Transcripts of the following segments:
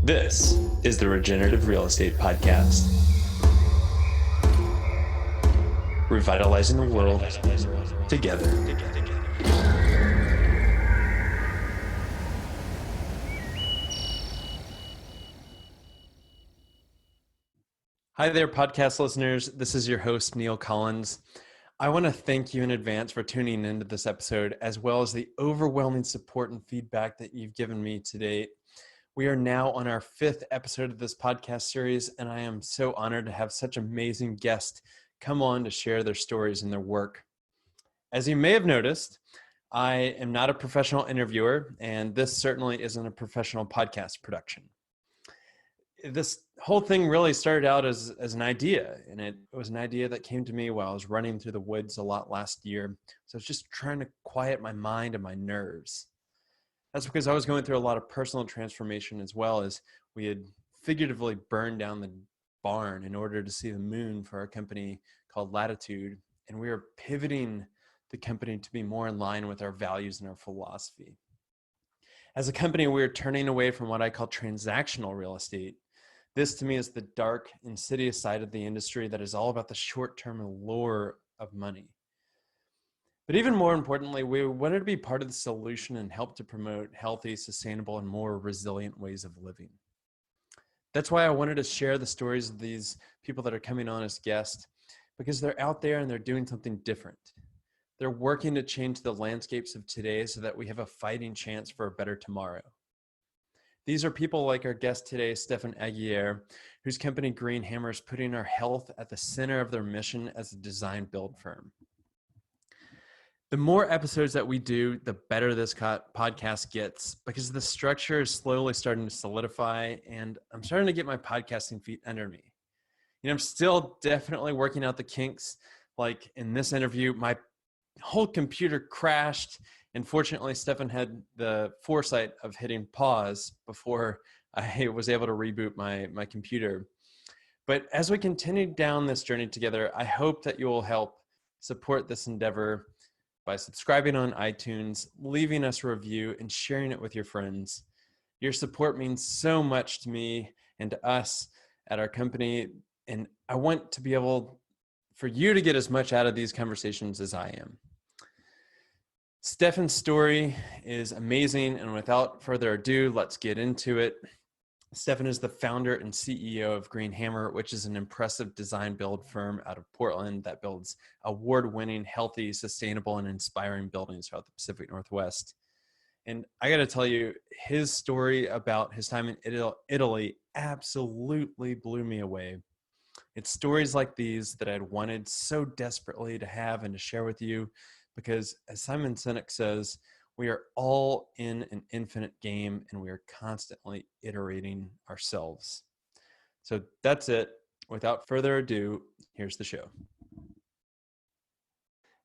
This is the Regenerative Real Estate Podcast. Revitalizing the world together. Hi there, podcast listeners. This is your host, Neil Collins. I want to thank you in advance for tuning into this episode, as well as the overwhelming support and feedback that you've given me to date. We are now on our 5th episode of this podcast series, and I am so honored to have such amazing guests come on to share their stories and their work. As you may have noticed, I am not a professional interviewer, and this certainly isn't a professional podcast production. This whole thing really started out as an idea, and it was an idea that came to me while I was running through the woods a lot last year. So I was just trying to quiet my mind and my nerves. That's because I was going through a lot of personal transformation, as well as we had figuratively burned down the barn in order to see the moon for our company called Latitude. And we were pivoting the company to be more in line with our values and our philosophy. As a company, we are turning away from what I call transactional real estate. This to me is the dark, insidious side of the industry that is all about the short-term allure of money. But even more importantly, we wanted to be part of the solution and help to promote healthy, sustainable, and more resilient ways of living. That's why I wanted to share the stories of these people that are coming on as guests, because they're out there and they're doing something different. They're working to change the landscapes of today so that we have a fighting chance for a better tomorrow. These are people like our guest today, Stephen Aiguier, whose company Green Hammer is putting our health at the center of their mission as a design build firm. The more episodes that we do, the better this podcast gets, because the structure is slowly starting to solidify, and I'm starting to get my podcasting feet under me. I'm still definitely working out the kinks. Like in this interview, my whole computer crashed, and fortunately, Stephen had the foresight of hitting pause before I was able to reboot my computer. But as we continue down this journey together, I hope that you will help support this endeavor by subscribing on iTunes, leaving us a review, and sharing it with your friends. Your support means so much to me and to us at our company, and I want to be able for you to get as much out of these conversations as I am. Stephen's story is amazing, and without further ado, let's get into it. Stephen is the founder and CEO of Green Hammer, which is an impressive design build firm out of Portland that builds award-winning, healthy, sustainable, and inspiring buildings throughout the Pacific Northwest. And I got to tell you, his story about his time in Italy absolutely blew me away. It's stories like these that I'd wanted so desperately to have and to share with you, because as Simon Sinek says, we are all in an infinite game, and we are constantly iterating ourselves. So that's it. Without further ado, here's the show.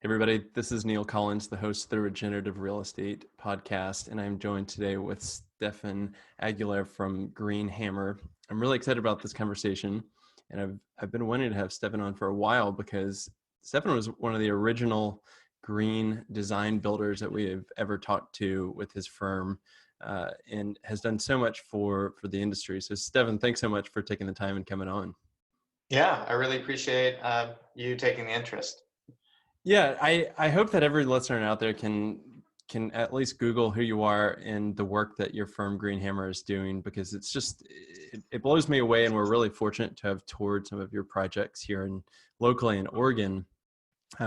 Hey everybody, this is Neil Collins, the host of the Regenerative Real Estate Podcast, and I'm joined today with Stephen Aiguier from Green Hammer. I'm really excited about this conversation, and I've been wanting to have Stephen on for a while, because Stephen was one of the original green design builders that we have ever talked to with his firm, and has done so much for the industry. So Stephen, thanks so much for taking the time and coming on. Yeah, I really appreciate you taking the interest. Yeah, I hope that every listener out there can at least Google who you are and the work that your firm Green Hammer is doing, because it's just, it blows me away. And we're really fortunate to have toured some of your projects here locally in Oregon,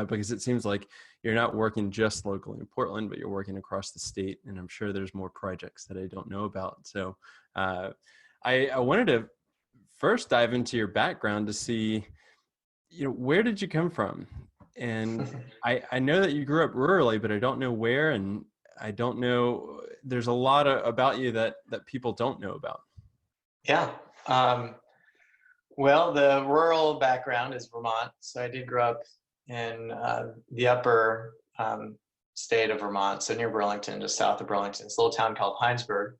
because it seems like you're not working just locally in Portland, but you're working across the state. And I'm sure there's more projects that I don't know about. So I wanted to first dive into your background to see, where did you come from? And I know that you grew up rurally, but I don't know where, and I don't know, there's a lot about you that people don't know about. Yeah. Well, the rural background is Vermont. So I did grow up in the upper state of Vermont, so near Burlington, just south of Burlington. It's a little town called Heinsberg.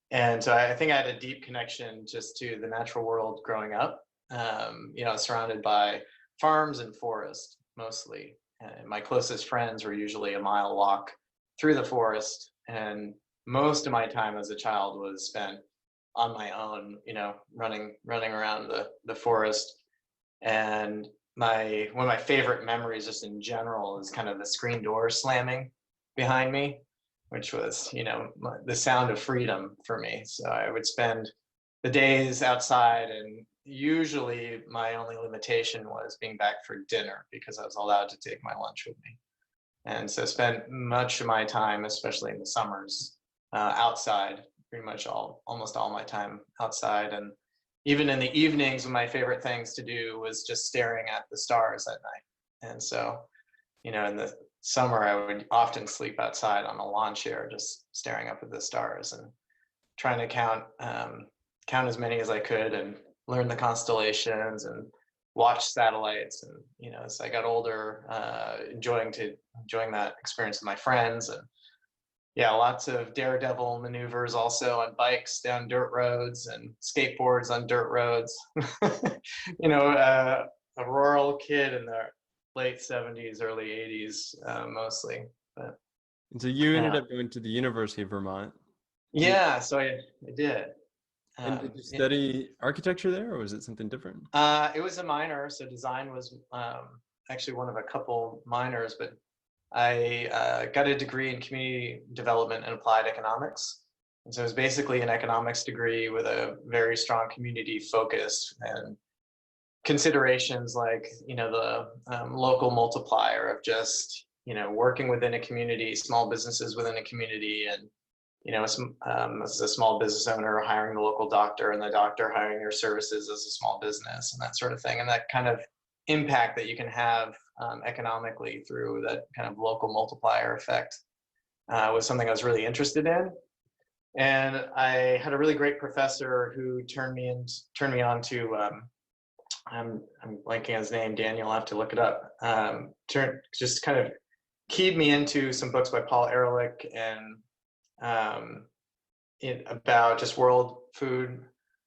And so I think I had a deep connection just to the natural world growing up, surrounded by farms and forest mostly. And my closest friends were usually a mile walk through the forest. And most of my time as a child was spent on my own, running around the forest. And one of my favorite memories just in general is kind of the screen door slamming behind me, which was, the sound of freedom for me. So I would spend the days outside, and usually my only limitation was being back for dinner because I was allowed to take my lunch with me. And so spent much of my time, especially in the summers, outside, pretty much almost all my time outside. And even in the evenings, my favorite things to do was just staring at the stars at night. And so, in the summer, I would often sleep outside on a lawn chair, just staring up at the stars and trying to count as many as I could and learn the constellations and watch satellites. And as I got older, enjoying that experience with my friends. And yeah, lots of daredevil maneuvers also on bikes down dirt roads and skateboards on dirt roads. A rural kid in the late 70s, early 80s, mostly. But And so you ended up going to the University of Vermont. Yeah, so I did. And did you study architecture there, or was it something different? It was a minor, so design was actually one of a couple minors, but I got a degree in community development and applied economics. And so it was basically an economics degree with a very strong community focus and considerations like, the local multiplier of just, working within a community, small businesses within a community, and as a small business owner, hiring the local doctor, and the doctor hiring your services as a small business, and that sort of thing. And that kind of impact that you can have economically through that kind of local multiplier effect was something I was really interested in. And I had a really great professor who turned me on to, I'm blanking on his name, Daniel, I'll have to look it up, just kind of keyed me into some books by Paul Ehrlich and about just world food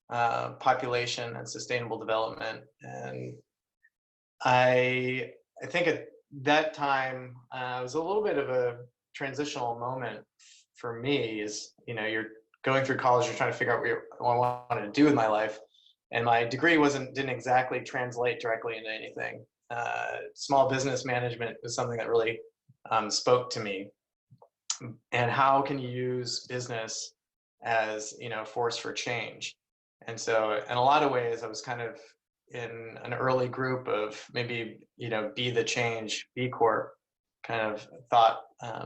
population and sustainable development. And I think at that time it was a little bit of a transitional moment for me. Is you're going through college, you're trying to figure out what I wanted to do with my life, and my degree didn't exactly translate directly into anything. Small business management was something that really spoke to me. And how can you use business as force for change? And so in a lot of ways, I was kind of in an early group of maybe be the change, B Corp kind of thought. I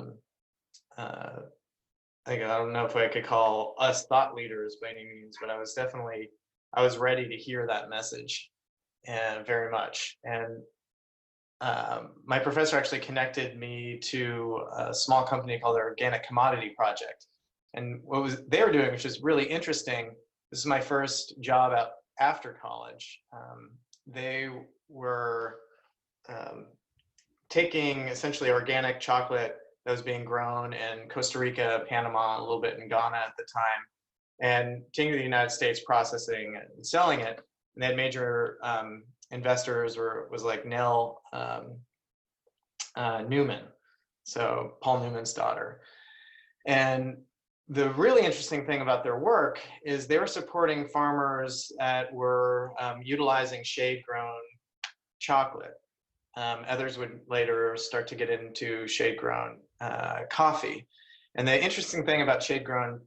don't know if I could call us thought leaders by any means, but I was ready to hear that message, and very much. And my professor actually connected me to a small company called the Organic Commodity Project. And what they were doing, which is really interesting, this is my first job out after college. They were taking essentially organic chocolate that was being grown in Costa Rica, Panama, a little bit in Ghana at the time, and taking to the United States, processing and selling it. And they had major investors was like Nell Newman, so Paul Newman's daughter. And the really interesting thing about their work is they were supporting farmers that were utilizing shade-grown chocolate. Others would later start to get into shade-grown coffee. And the interesting thing about shade-grown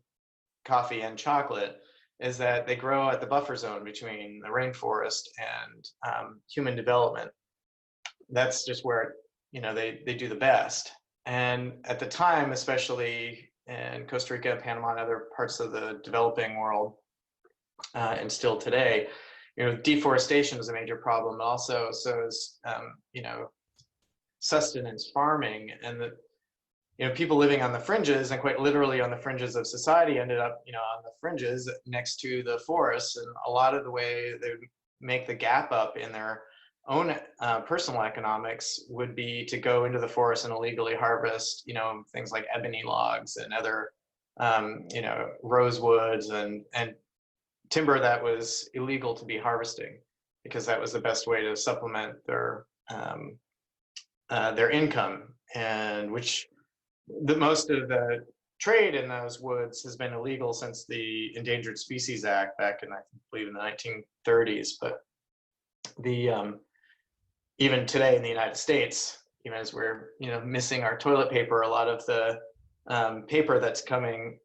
coffee and chocolate is that they grow at the buffer zone between the rainforest and human development. That's just where they do the best. And at the time, especially in Costa Rica, Panama, and other parts of the developing world, and still today, deforestation is a major problem. Also, so is sustenance farming, and the people living on the fringes, and quite literally on the fringes of society, ended up on the fringes next to the forests. And a lot of the way they would make the gap up in their own personal economics would be to go into the forest and illegally harvest things like ebony logs and other rosewoods and timber that was illegal to be harvesting, because that was the best way to supplement their income, and which most of the trade in those woods has been illegal since the Endangered Species Act back in, I believe, in the 1930s. But the even today in the United States, even as we're missing our toilet paper, a lot of the paper that's coming,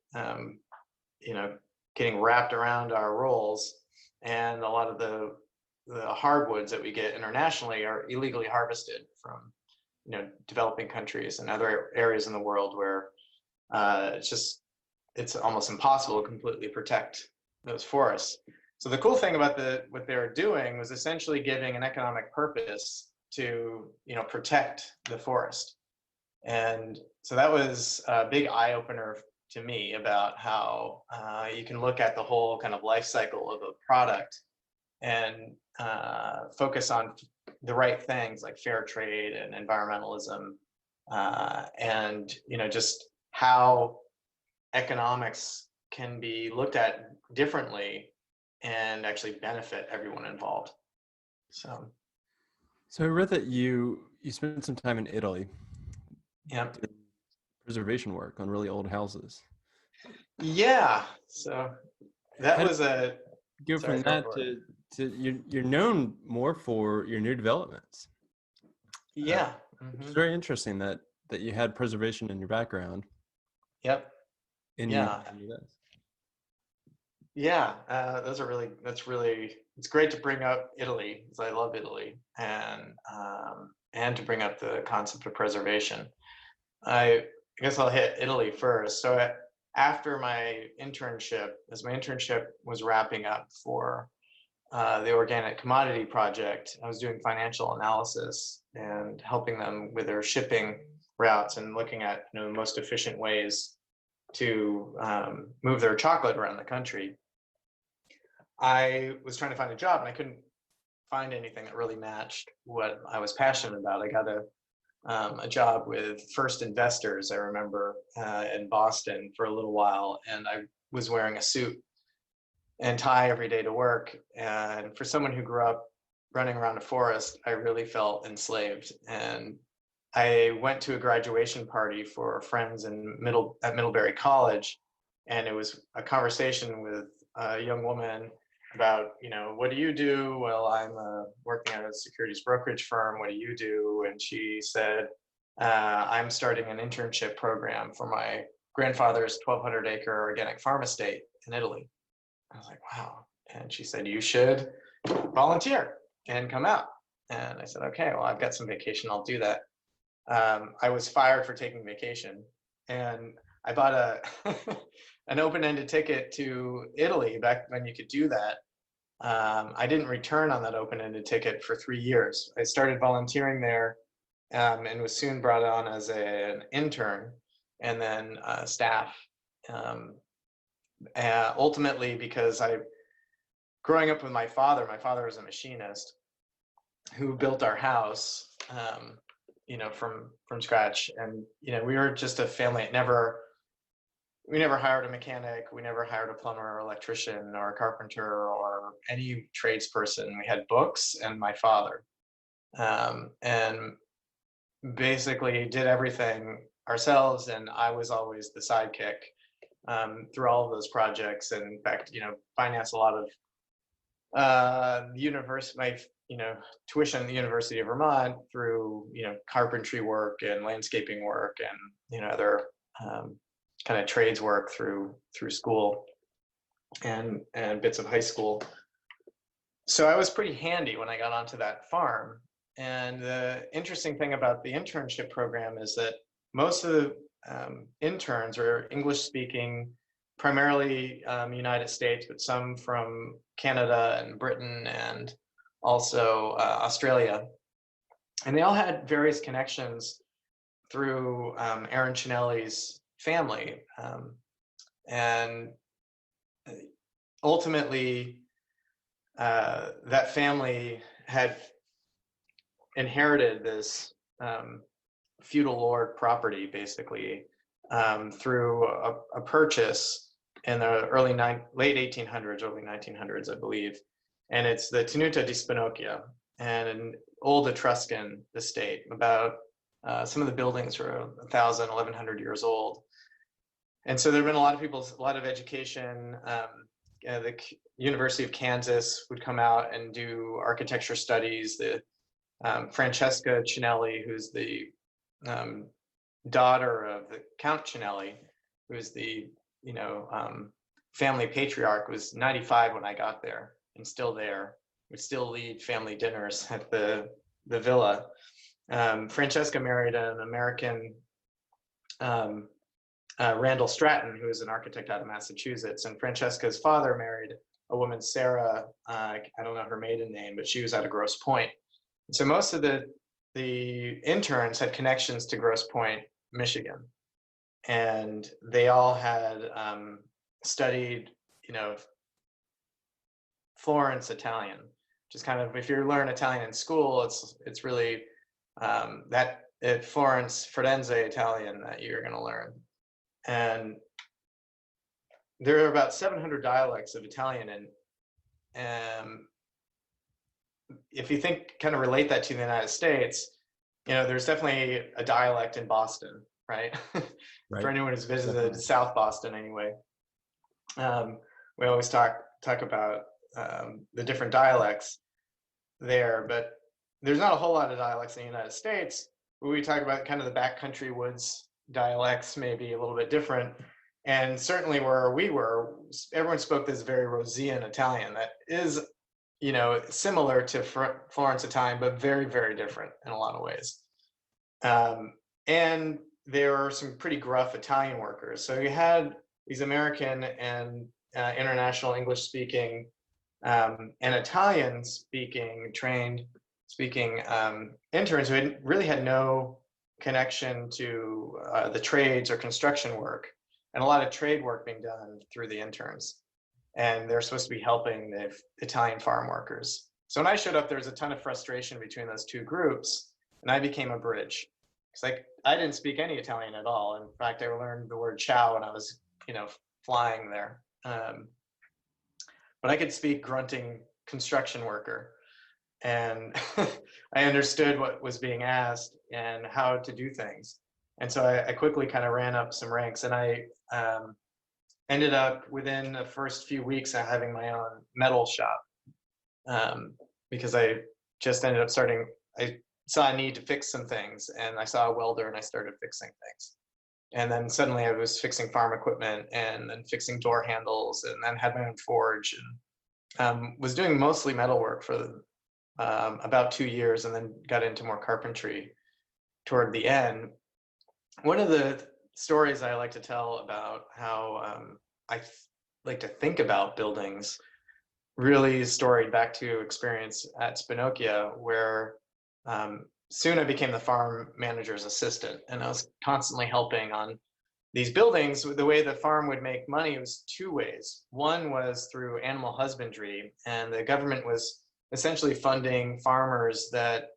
getting wrapped around our rolls, and a lot of the hardwoods that we get internationally are illegally harvested from developing countries and other areas in the world where it's almost impossible to completely protect those forests. So the cool thing about what they were doing was essentially giving an economic purpose to protect the forest. And so that was a big eye opener to me about how you can look at the whole kind of life cycle of a product and focus on the right things like fair trade and environmentalism, and just how economics can be looked at differently and actually benefit everyone involved. So I read that you spent some time in Italy. Yeah. Doing preservation work on really old houses. Yeah. So that was a go from that to you're known more for your new developments. Yeah. It's very interesting that you had preservation in your background. Yep. Yeah. Yeah. It's great to bring up Italy, because I love Italy, and to bring up the concept of preservation. I guess I'll hit Italy first. So after my internship, as my internship was wrapping up for the Organic Commodity Project, I was doing financial analysis and helping them with their shipping routes and looking at the most efficient ways to move their chocolate around the country. I was trying to find a job and I couldn't find anything that really matched what I was passionate about. I got a job with First Investors, I remember, in Boston for a little while, and I was wearing a suit and tie every day to work. And for someone who grew up running around a forest, I really felt enslaved. And I went to a graduation party for friends at Middlebury College, and it was a conversation with a young woman about, what do you do? Well, I'm working at a securities brokerage firm. What do you do? And she said, I'm starting an internship program for my grandfather's 1,200-acre organic farm estate in Italy. I was like, wow. And she said, you should volunteer and come out. And I said, okay, well, I've got some vacation. I'll do that. I was fired for taking vacation, and I bought an open-ended ticket to Italy back when you could do that. I didn't return on that open-ended ticket for 3 years. I started volunteering there, and was soon brought on as an intern and then staff. Ultimately, because growing up with my father was a machinist who built our house, from scratch. And, we were just a family. We never hired a mechanic. We never hired a plumber or electrician or a carpenter or any tradesperson. We had books and my father, and basically did everything ourselves. And I was always the sidekick through all of those projects. And in fact, financed a lot of my tuition at the University of Vermont through carpentry work and landscaping work and other kind of trades work through school and bits of high school. So I was pretty handy when I got onto that farm. And the interesting thing about the internship program is that most of the interns are English speaking, primarily United States, but some from Canada and Britain and also Australia. And they all had various connections through Aaron Cinelli's family. And ultimately, that family had inherited this feudal lord property, basically, through a purchase in the late 1800s, early 1900s, I believe. And it's the Tenuta di Spinocchia, and an old Etruscan estate. About some of the buildings are 1,000, 1,100 years old. And so there have been a lot of education. The University of Kansas would come out and do architecture studies. The Francesca Cinelli, who's the daughter of the Count Cinelli, who is the family patriarch, was 95 when I got there and still there. Would still lead family dinners at the villa. Francesca married an American, Randall Stratton, who is an architect out of Massachusetts. And Francesca's father married a woman, Sarah, I don't know her maiden name, but she was out of Grosse Pointe. And so most of the interns had connections to Grosse Pointe, Michigan. And they all had studied, Florence Italian, which is kind of, if you learn Italian in school, it's really that Florence Firenze Italian that you're going to learn. And there are about 700 dialects of Italian, and if you kind of relate that to the United States, there's definitely a dialect in Boston, right? Right. For anyone who's visited South Boston, anyway. We always talk about the different dialects there, but there's not a whole lot of dialects in the United States. We talk about kind of the backcountry woods dialects, maybe a little bit different. And certainly where we were, everyone spoke this very Rosean Italian that is, similar to Florence Italian, but very, very different in a lot of ways. And there are some pretty gruff Italian workers. So you had these American and international English speaking and Italian trained speaking interns who really had no connection to the trades or construction work, and a lot of trade work being done through the interns. And they're supposed to be helping the Italian farm workers. So when I showed up, there was a ton of frustration between those two groups, and I became a bridge. Because I didn't speak any Italian at all. In fact, I learned the word ciao when I was, flying there. But I could speak grunting construction worker, and I understood what was being asked and how to do things. And so I quickly kind of ran up some ranks, and I ended up within the first few weeks of having my own metal shop, because I just ended up I saw a need to fix some things, and I saw a welder and I started fixing things. And then suddenly I was fixing farm equipment and then fixing door handles, and then had my own forge, and was doing mostly metal work for about 2 years, and then got into more carpentry toward the end. One of the stories I like to tell about how I like to think about buildings really storied back to experience at Spinocchia, where soon I became the farm manager's assistant, and I was constantly helping on these buildings. The way the farm would make money was two ways. One was through animal husbandry, and the government was essentially funding farmers that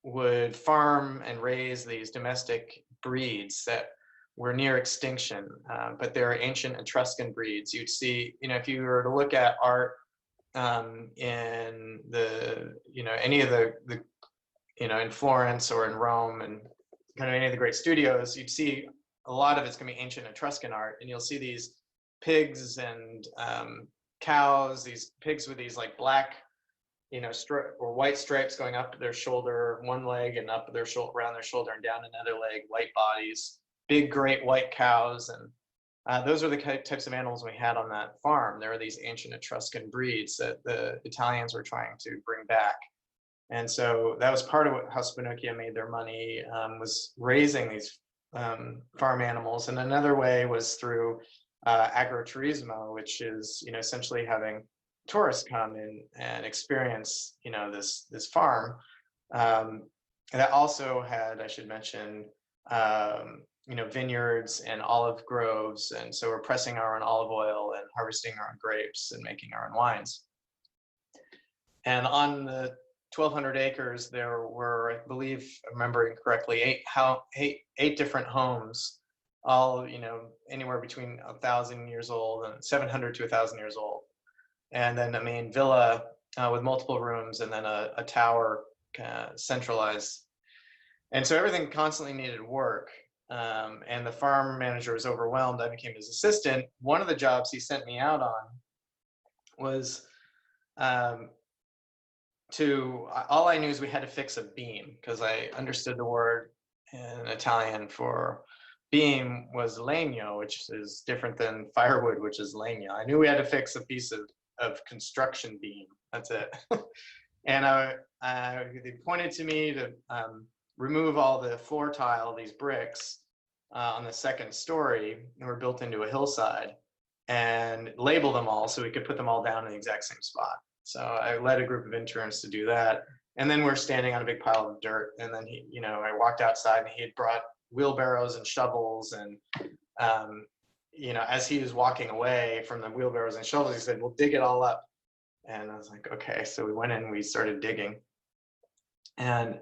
would farm and raise these domestic breeds that were near extinction, but they're ancient Etruscan breeds. You'd see, if you were to look at art in the, any of the in Florence or in Rome and kind of any of the great studios, you'd see a lot of it's going to be ancient Etruscan art, and you'll see these pigs and cows, these pigs with these like black, or white stripes going up their shoulder, one leg, and up their shoulder, around their shoulder, and down another leg, white bodies, big, great white cows. And those are the types of animals we had on that farm. There are these ancient Etruscan breeds that the Italians were trying to bring back. And so that was part of how Spinocchia made their money, was raising these farm animals. And another way was through agriturismo, which is, essentially having tourists come in and experience, this farm. And that also had, I should mention, vineyards and olive groves. And so we're pressing our own olive oil and harvesting our own grapes and making our own wines. And on the 1,200 acres, there were, I believe, remembering correctly, eight different homes, all, anywhere between 1,000 years old and 700 to 1,000 years old. And then a main villa with multiple rooms, and then a tower centralized. And so everything constantly needed work. and the farm manager was overwhelmed. I became his assistant. One of the jobs he sent me out on was um, all I knew is we had to fix a beam, because I understood the word in Italian for beam was legno, which is different than firewood, which is legna. I knew we had to fix a piece of construction beam. That's it. And they pointed to me to remove all the floor tile, these bricks on the second story, and were built into a hillside, and label them all so we could put them all down in the exact same spot. So I led a group of interns to do that. And then we're standing on a big pile of dirt. And then I walked outside and he had brought wheelbarrows and shovels. And, as he was walking away from the wheelbarrows and shovels, he said, "We'll dig it all up." And I was like, okay. So we went in and we started digging. And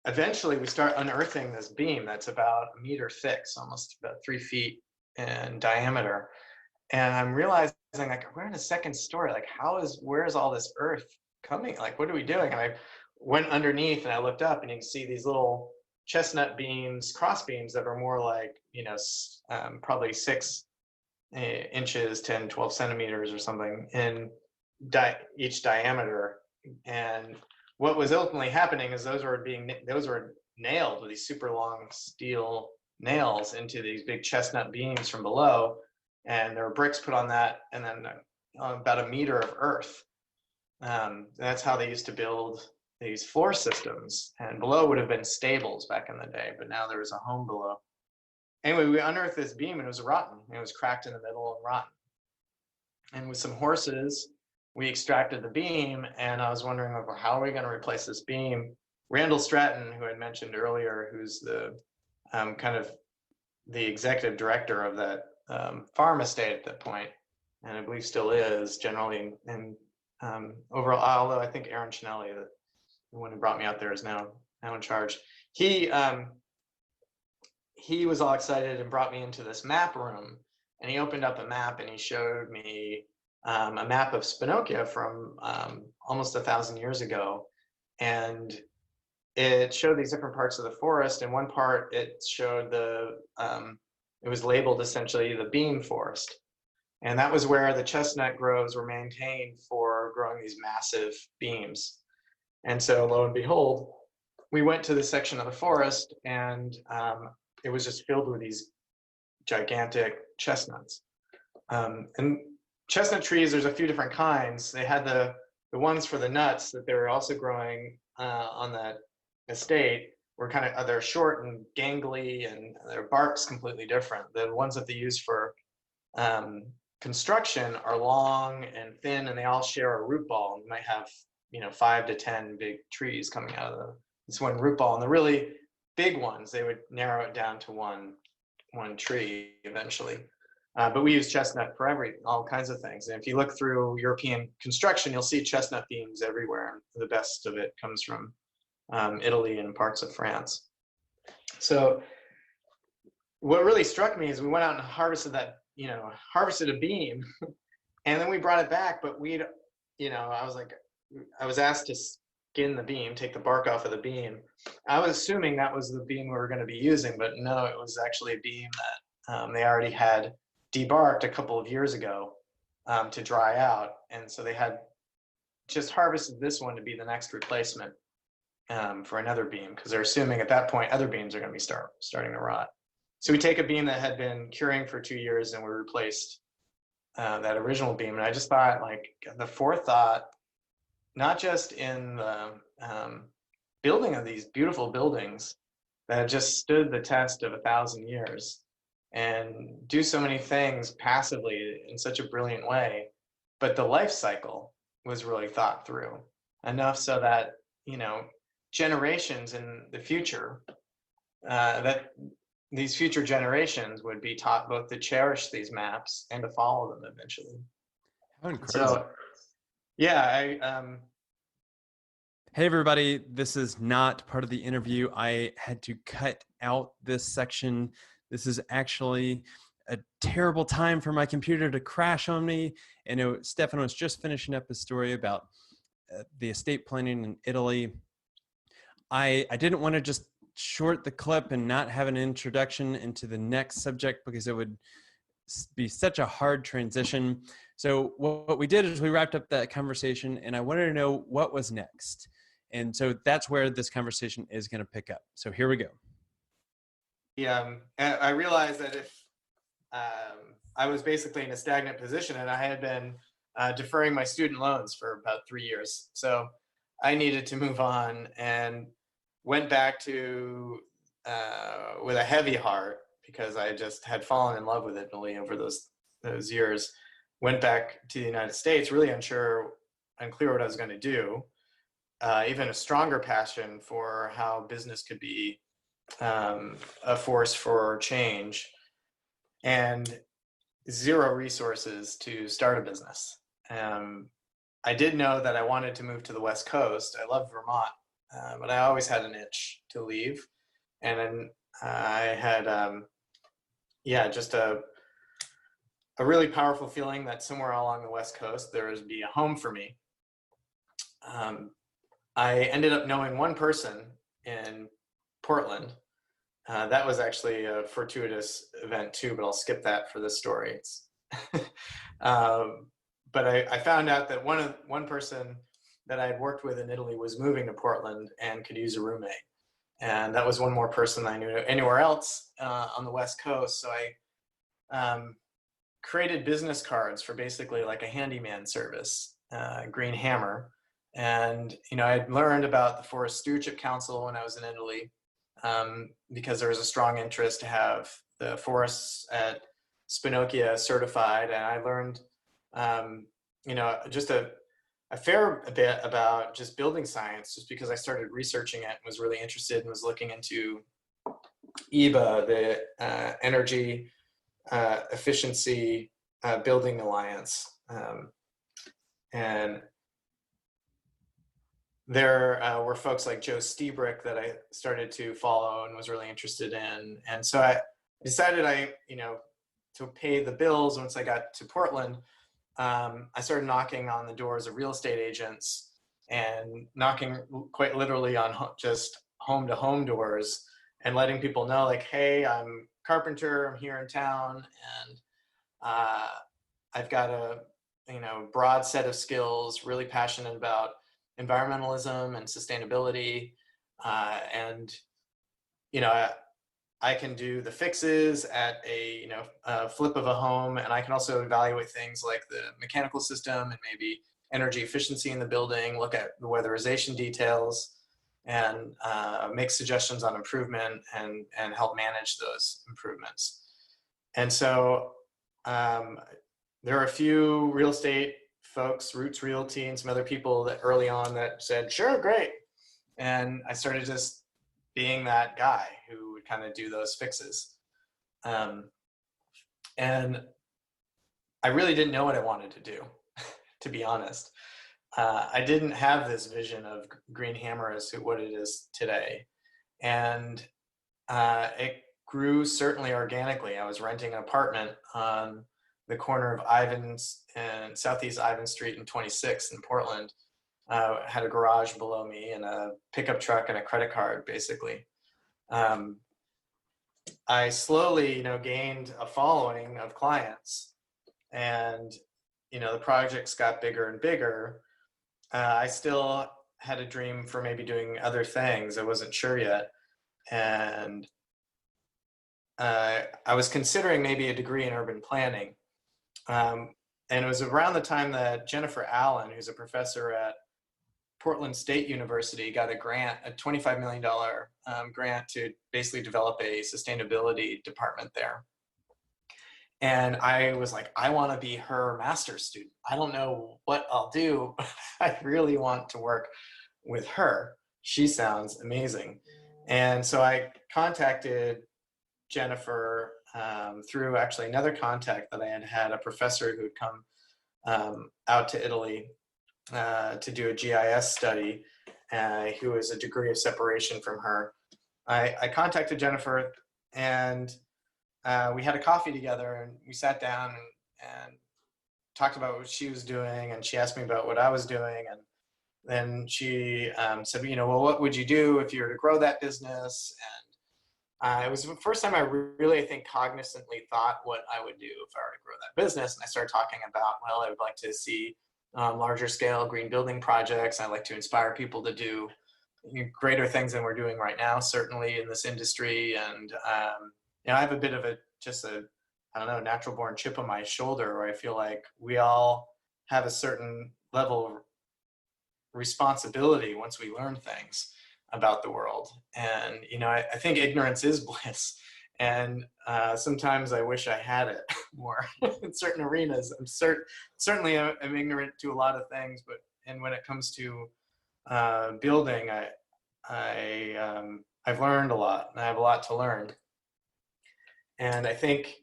eventually we start unearthing this beam that's about a meter thick, so almost about 3 feet in diameter. And I'm realizing, like, we're in a second story. Like, where is all this earth coming? Like, what are we doing? And I went underneath and I looked up, and you can see these little chestnut beams, cross beams that are more like, probably 6 inches, 10, 12 centimeters or something in each diameter. And what was ultimately happening is those were nailed with these super long steel nails into these big chestnut beams from below. And there were bricks put on that, and then about a meter of earth. That's how they used to build these floor systems. And below would have been stables back in the day, but now there was a home below. Anyway, we unearthed this beam, and it was rotten. It was cracked in the middle and rotten. And with some horses, we extracted the beam, and I was wondering, like, well, how are we going to replace this beam? Randall Stratton, who I mentioned earlier, who's the kind of the executive director of that farm estate at that point, and I believe still is generally, and overall, although I think Aaron Chinelli, the one who brought me out there, is now in charge. He was all excited and brought me into this map room, and he opened up a map and he showed me a map of Spinocchio from almost 1,000 years ago, and it showed these different parts of the forest. And one part, it showed it was labeled essentially the beam forest. And that was where the chestnut groves were maintained for growing these massive beams. And so lo and behold, we went to this section of the forest, and it was just filled with these gigantic chestnuts. And chestnut trees, there's a few different kinds. They had the ones for the nuts that they were also growing on that estate were they're short and gangly, and their bark's completely different. The ones that they use for construction are long and thin, and they all share a root ball. You might have 5 to 10 big trees coming out of this one root ball. And the really big ones, they would narrow it down to one tree eventually. But we use chestnut for all kinds of things. And if you look through European construction, you'll see chestnut beams everywhere. The best of it comes from Italy and parts of France. So what really struck me is we went out and harvested a beam, and then we brought it back. But I was asked to skin the beam, take the bark off of the beam. I was assuming that was the beam we were going to be using, but no, it was actually a beam that they already had debarked a couple of years ago to dry out. And so they had just harvested this one to be the next replacement for another beam, because they're assuming at that point other beams are going to be starting to rot. So we take a beam that had been curing for 2 years, and we replaced that original beam. And I just thought, like, the forethought, not just in the building of these beautiful buildings that have just stood the test of 1,000 years and do so many things passively in such a brilliant way, but the life cycle was really thought through enough so that generations in the future, that these future generations would be taught both to cherish these maps and to follow them eventually. How incredible. So, yeah, Hey, everybody. This is not part of the interview. I had to cut out this section. This is actually a terrible time for my computer to crash on me. And Stefan was just finishing up a story about the estate planning in Italy. I didn't want to just short the clip and not have an introduction into the next subject because it would be such a hard transition. So what we did is we wrapped up that conversation, and I wanted to know what was next. And so that's where this conversation is going to pick up. So here we go. Yeah, I realized that if I was basically in a stagnant position, and I had been deferring my student loans for about 3 years. So I needed to move on, and went back to with a heavy heart, because I just had fallen in love with Italy over those years. Went back to the United States, really unclear what I was going to do. Even a stronger passion for how business could be a force for change, and zero resources to start a business. I did know that I wanted to move to the West Coast. I love Vermont, but I always had an itch to leave. And then I had, just a really powerful feeling that somewhere along the West Coast there would be a home for me. I ended up knowing one person in Portland. That was actually a fortuitous event too, but I'll skip that for this story. But I found out that one person that I had worked with in Italy was moving to Portland and could use a roommate. And that was one more person I knew anywhere else on the West Coast. So I created business cards for basically like a handyman service, Green Hammer. And, I'd learned about the Forest Stewardship Council when I was in Italy, because there was a strong interest to have the forests at Spinocchia certified. And I learned, just a fair bit about just building science, just because I started researching it and was really interested and was looking into EBA, the Energy Efficiency Building Alliance. And there were folks like Joe Stebrick that I started to follow and was really interested in. And so I decided to pay the bills once I got to Portland. I started knocking on the doors of real estate agents and knocking quite literally on just home to home doors and letting people know, like, hey, I'm carpenter, I'm here in town, and I've got a broad set of skills, really passionate about environmentalism and sustainability, and I can do the fixes at a flip of a home, and I can also evaluate things like the mechanical system and maybe energy efficiency in the building, look at the weatherization details, and make suggestions on improvement and help manage those improvements. And so there are a few real estate folks, Roots Realty and some other people that early on that said, sure, great. And I started just being that guy who would kind of do those fixes. And I really didn't know what I wanted to do, to be honest. I didn't have this vision of Green Hammer as what it is today. And it grew certainly organically. I was renting an apartment on the corner of Ivans and Southeast Ivan Street and 26th in Portland. Had a garage below me and a pickup truck and a credit card, basically. I slowly, gained a following of clients, and, the projects got bigger and bigger. I still had a dream for maybe doing other things. I wasn't sure yet. And I was considering maybe a degree in urban planning. And it was around the time that Jennifer Allen, who's a professor at Portland State University, got a grant, a $25 million grant to basically develop a sustainability department there. And I was like, I want to be her master's student. I don't know what I'll do, but I really want to work with her. She sounds amazing. And so I contacted Jennifer through actually another contact that I had a professor who had come out to Italy to do a GIS study, who was a degree of separation from her. I contacted Jennifer, and we had a coffee together, and we sat down and talked about what she was doing, and she asked me about what I was doing, and then she said, well, what would you do if you were to grow that business? And it was the first time I really, I think, cognizantly thought what I would do if I were to grow that business. And I started talking about, well, I would like to see larger scale green building projects. I like to inspire people to do greater things than we're doing right now, certainly in this industry. And I have a bit of I don't know, natural born chip on my shoulder, where I feel like we all have a certain level of responsibility once we learn things about the world. And I think ignorance is bliss, and sometimes I wish I had it more in certain arenas. Certainly I'm ignorant to a lot of things, and when it comes to building, I've learned a lot, and I have a lot to learn. And I think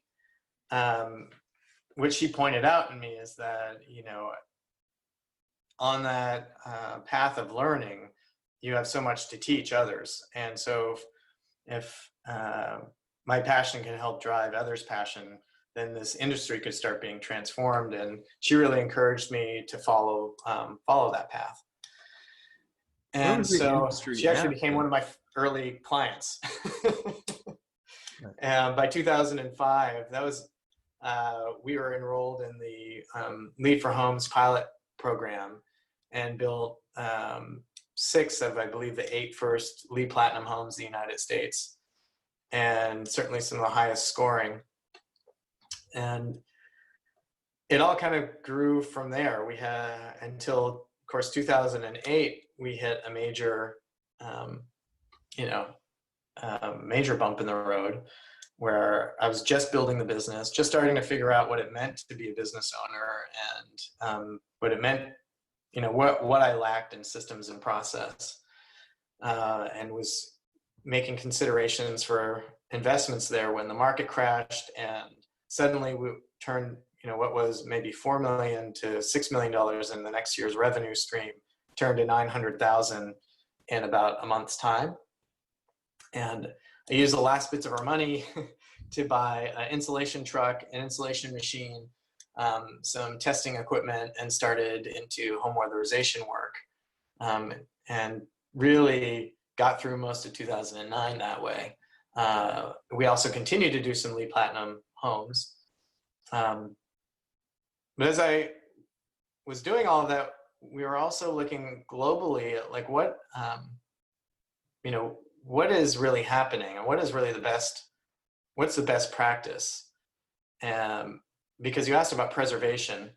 what she pointed out in me is that on that path of learning, you have so much to teach others. And so if my passion can help drive others' passion, then this industry could start being transformed. And she really encouraged me to follow that path. And so she actually became one of my early clients. And by 2005, that was we were enrolled in the Lead for Homes pilot program and built 6 of, I believe, the 8 first LEED Platinum homes in the United States, and certainly some of the highest scoring. And it all kind of grew from there. We had, until, of course, 2008, we hit a major, major bump in the road, where I was just building the business, just starting to figure out what it meant to be a business owner, and what it meant, what I lacked in systems and process, and was making considerations for investments there when the market crashed, and suddenly we turned, what was maybe $4 million to $6 million in the next year's revenue stream turned to $900,000 in about a month's time. And I used the last bits of our money to buy an insulation truck, an insulation machine, some testing equipment, and started into home weatherization work, and really got through most of 2009 that way. We also continued to do some LEED Platinum homes. But as I was doing all of that, we were also looking globally at like what is really happening, and what is really what's the best practice? Because you asked about preservation,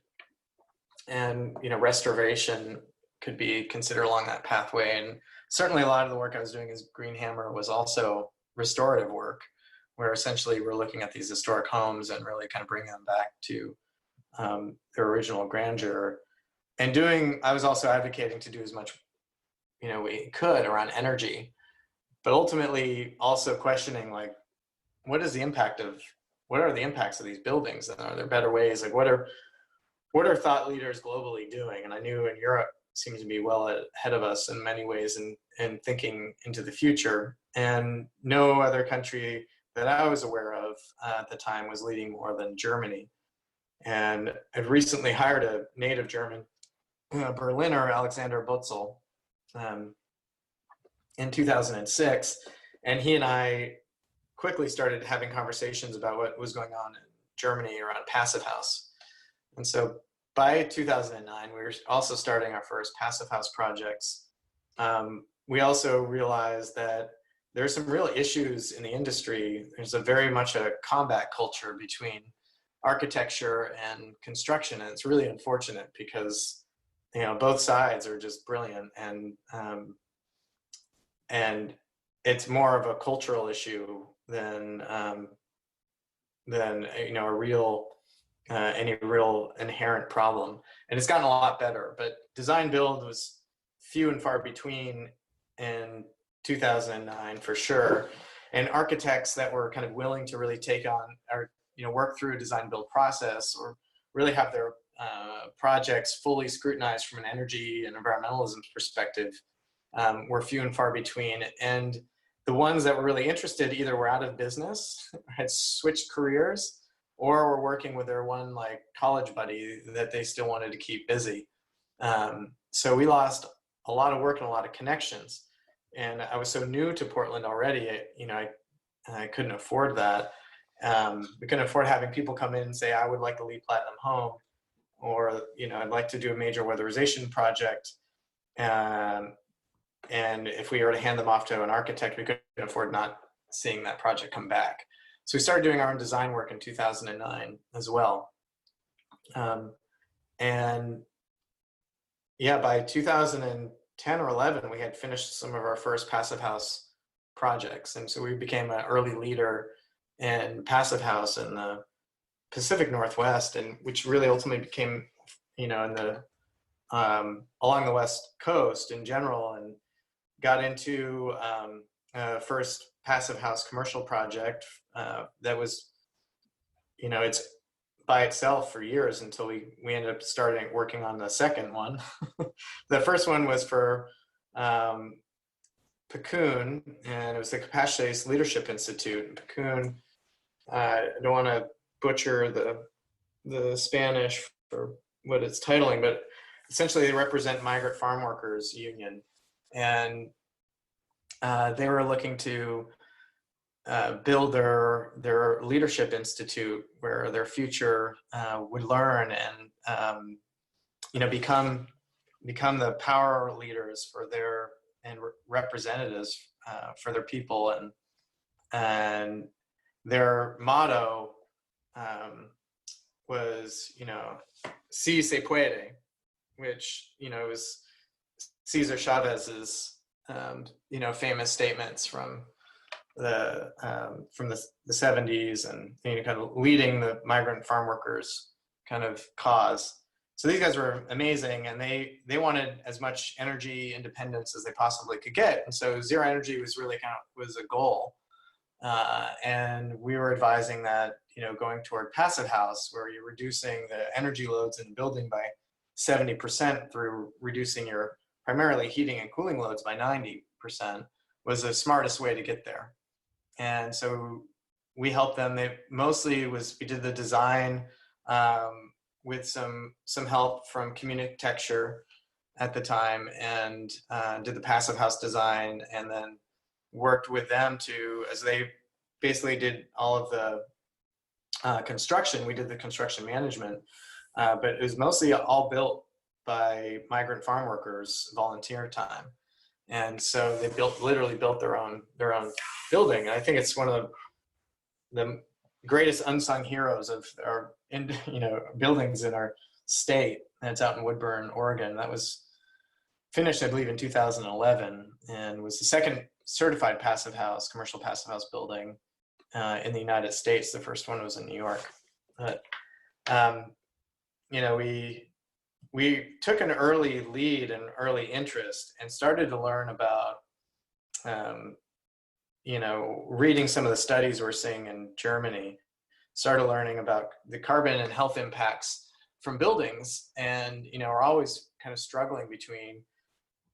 and restoration could be considered along that pathway. And certainly a lot of the work I was doing as Green Hammer was also restorative work, where essentially we're looking at these historic homes and really kind of bringing them back to their original grandeur. And I was also advocating to do as much we could around energy, but ultimately also questioning, like, what are the impacts of these buildings, and are there better ways? Like, what are thought leaders globally doing? And I knew in Europe seems to be well ahead of us in many ways in thinking into the future, and no other country that I was aware of at the time was leading more than Germany. And I've recently hired a native German Berliner, Alexander Butzel, in 2006, and he and I quickly started having conversations about what was going on in Germany around passive house. And so by 2009, we were also starting our first passive house projects. We also realized that there's some real issues in the industry. There's very much a combat culture between architecture and construction, and it's really unfortunate because both sides are just brilliant, and it's more of a cultural issue than a real any real inherent problem. And it's gotten a lot better, but design build was few and far between in 2009 for sure. And architects that were kind of willing to really take on or work through a design build process, or really have their projects fully scrutinized from an energy and environmentalism perspective, were few and far between. And the ones that were really interested either were out of business, had switched careers, or were working with their one college buddy that they still wanted to keep busy. So we lost a lot of work and a lot of connections. And I was so new to Portland already, I couldn't afford that. We couldn't afford having people come in and say, I would like a LEED Platinum home, or, I'd like to do a major weatherization project. And if we were to hand them off to an architect, we couldn't afford not seeing that project come back. So we started doing our own design work in 2009 as well. And yeah, by 2010 or 11, we had finished some of our first passive house projects. And so we became an early leader in passive house in the Pacific Northwest, and which really ultimately became, in the along the West Coast in general, and got into first passive house commercial project that was, it's by itself for years until we ended up starting working on the second one. The first one was for Picun, and it was the Capacitates Leadership Institute. Picun, I don't want to butcher the Spanish for what it's titling, but essentially they represent Migrant Farm Workers Union, and they were looking to build their leadership institute where their future would learn and become the power leaders for their and representatives for their people, and their motto was si se puede, which was Cesar Chavez's famous statements from the 70s, and kind of leading the migrant farm workers kind of cause. So these guys were amazing, and they wanted as much energy independence as they possibly could get. And so zero energy was really was a goal. And we were advising that, going toward passive house, where you're reducing the energy loads in the building by 70% through reducing your primarily heating and cooling loads by 90%, was the smartest way to get there. And so we helped them. We did the design with some help from Communitecture at the time, and did the passive house design, and then worked with them as they basically did all of the construction. We did the construction management, but it was mostly all built by migrant farm workers, volunteer time. And so they literally built their own building. And I think it's one of the greatest unsung heroes of our buildings in our state. And it's out in Woodburn, Oregon. That was finished, I believe, in 2011, and was the second certified commercial passive house building in the United States. The first one was in New York. But we took an early lead and early interest, and started to learn about reading some of the studies we're seeing in Germany, started learning about the carbon and health impacts from buildings, and we're always kind of struggling between,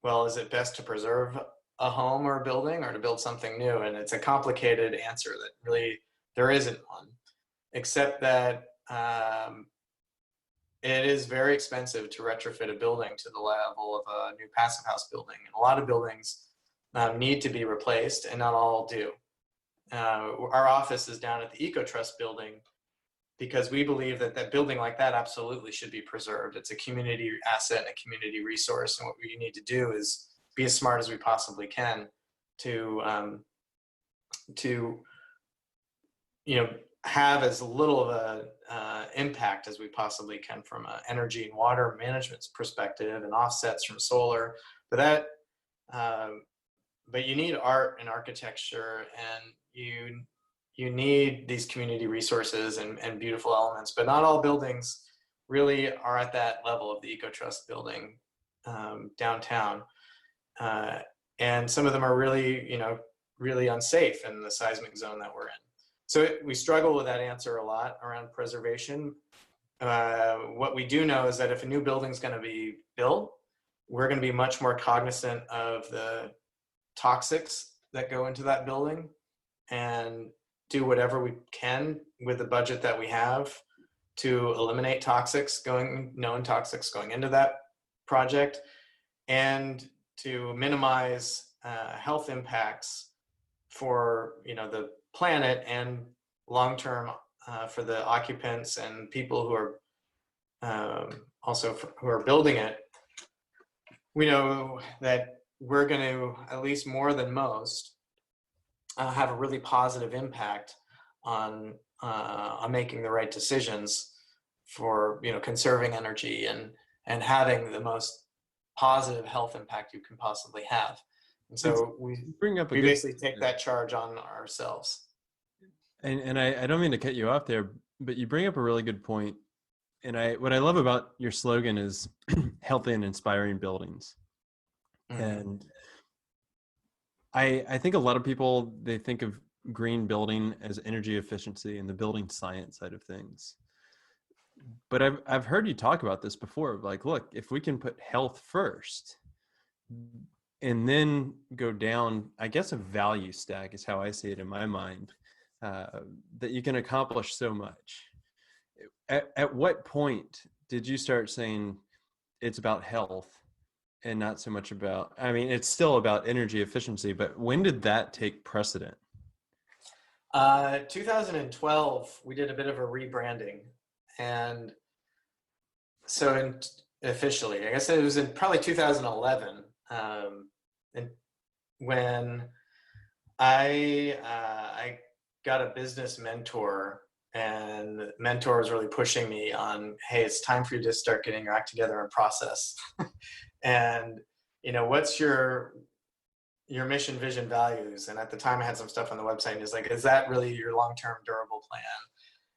well, is it best to preserve a home or a building, or to build something new? And it's a complicated answer that really there isn't one, except that it is very expensive to retrofit a building to the level of a new passive house building. And a lot of buildings need to be replaced, and not all do. Our office is down at the EcoTrust building, because we believe that building like that absolutely should be preserved. It's a community asset and a community resource. And what we need to do is be as smart as we possibly can to have as little of a impact as we possibly can from an energy and water management perspective, and offsets from solar. But you need art and architecture, and you need these community resources and beautiful elements. But not all buildings really are at that level of the EcoTrust building downtown. And some of them are really, really unsafe in the seismic zone that we're in. So we struggle with that answer a lot around preservation. What we do know is that if a new building is going to be built, we're going to be much more cognizant of the toxics that go into that building, and do whatever we can with the budget that we have to eliminate known toxics going into that project, and to minimize health impacts for the planet and long-term for the occupants and people who are who are building it. We know that we're going to, at least more than most, have a really positive impact on making the right decisions for conserving energy and having the most positive health impact you can possibly have. And so we basically take that charge on ourselves. And I don't mean to cut you off there, but you bring up a really good point. And what I love about your slogan is healthy and inspiring buildings. Mm-hmm. And I think a lot of people, they think of green building as energy efficiency and the building science side of things. But I've heard you talk about this before. Like, look, if we can put health first and then go down, I guess a value stack is how I see it in my mind, that you can accomplish so much. At what point did you start saying it's about health and not so much about, I mean, it's still about energy efficiency, but when did that take precedent? 2012, we did a bit of a rebranding. And so officially, I guess it was in probably 2011, and when I got a business mentor, and the mentor was really pushing me on, hey, it's time for you to start getting your act together and process. And, what's your mission, vision, values? And at the time I had some stuff on the website, and he's like, is that really your long-term durable plan?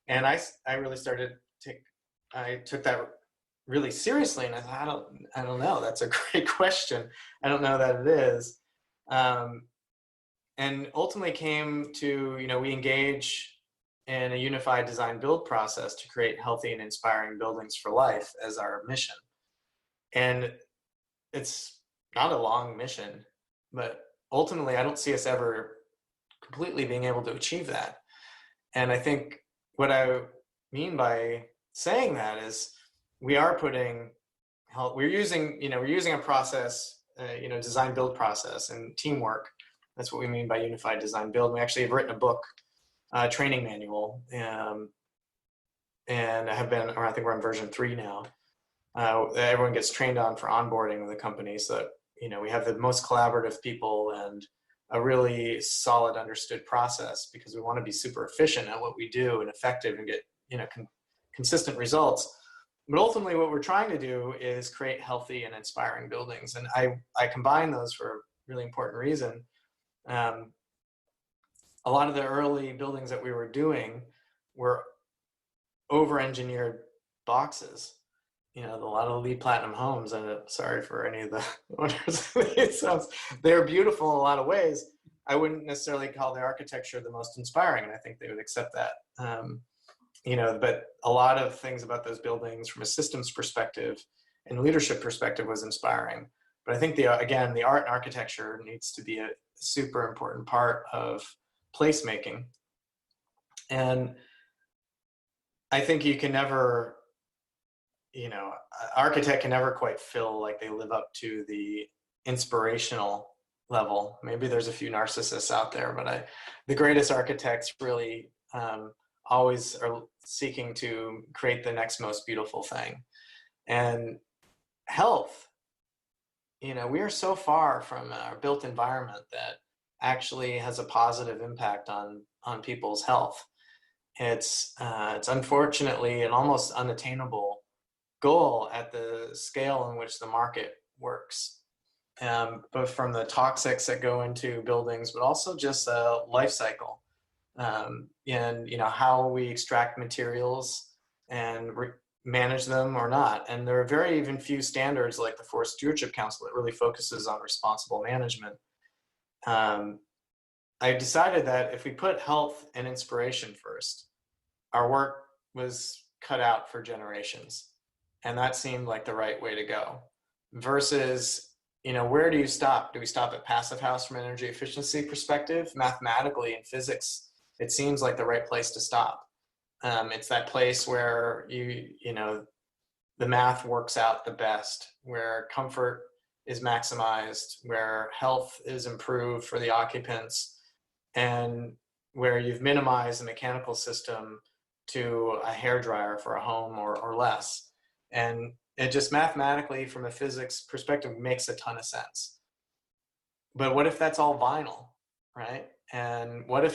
And I really I took that really seriously, and I thought, I don't know. That's a great question. I don't know that it is. And ultimately came to, we engage in a unified design build process to create healthy and inspiring buildings for life as our mission. And it's not a long mission, but ultimately I don't see us ever completely being able to achieve that. And I think what I mean by saying that is we're using a process, design build process and teamwork. That's what we mean by unified design build. We actually have written a book, training manual, and I think we're on version 3 now. Everyone gets trained on for onboarding with the company, so that we have the most collaborative people and a really solid understood process, because we want to be super efficient at what we do and effective and get consistent results. But ultimately what we're trying to do is create healthy and inspiring buildings, and I combine those for a really important reason. A lot of the early buildings that we were doing were over-engineered boxes. A lot of LEED Platinum homes, and sorry for any of the owners, they're beautiful in a lot of ways. I wouldn't necessarily call the architecture the most inspiring, and I think they would accept that. But a lot of things about those buildings from a systems perspective and leadership perspective was inspiring. But I think the art and architecture needs to be a super important part of placemaking. And I think you can never, architect can never quite feel like they live up to the inspirational level. Maybe there's a few narcissists out there, but the greatest architects really always are seeking to create the next most beautiful thing. And health, we are so far from our built environment that actually has a positive impact on people's health. It's unfortunately an almost unattainable goal at the scale in which the market works, both from the toxics that go into buildings, but also just a life cycle, and how we extract materials and manage them or not. And there are very even few standards like the Forest Stewardship Council that really focuses on responsible management. I decided that if we put health and inspiration first, our work was cut out for generations. And that seemed like the right way to go. Versus, where do you stop? Do we stop at Passive House from an energy efficiency perspective? Mathematically, in physics, it seems like the right place to stop. It's that place where the math works out the best, where comfort is maximized, where health is improved for the occupants, and where you've minimized the mechanical system to a hairdryer for a home or less. And it just mathematically, from a physics perspective, makes a ton of sense. But what if that's all vinyl, right? And what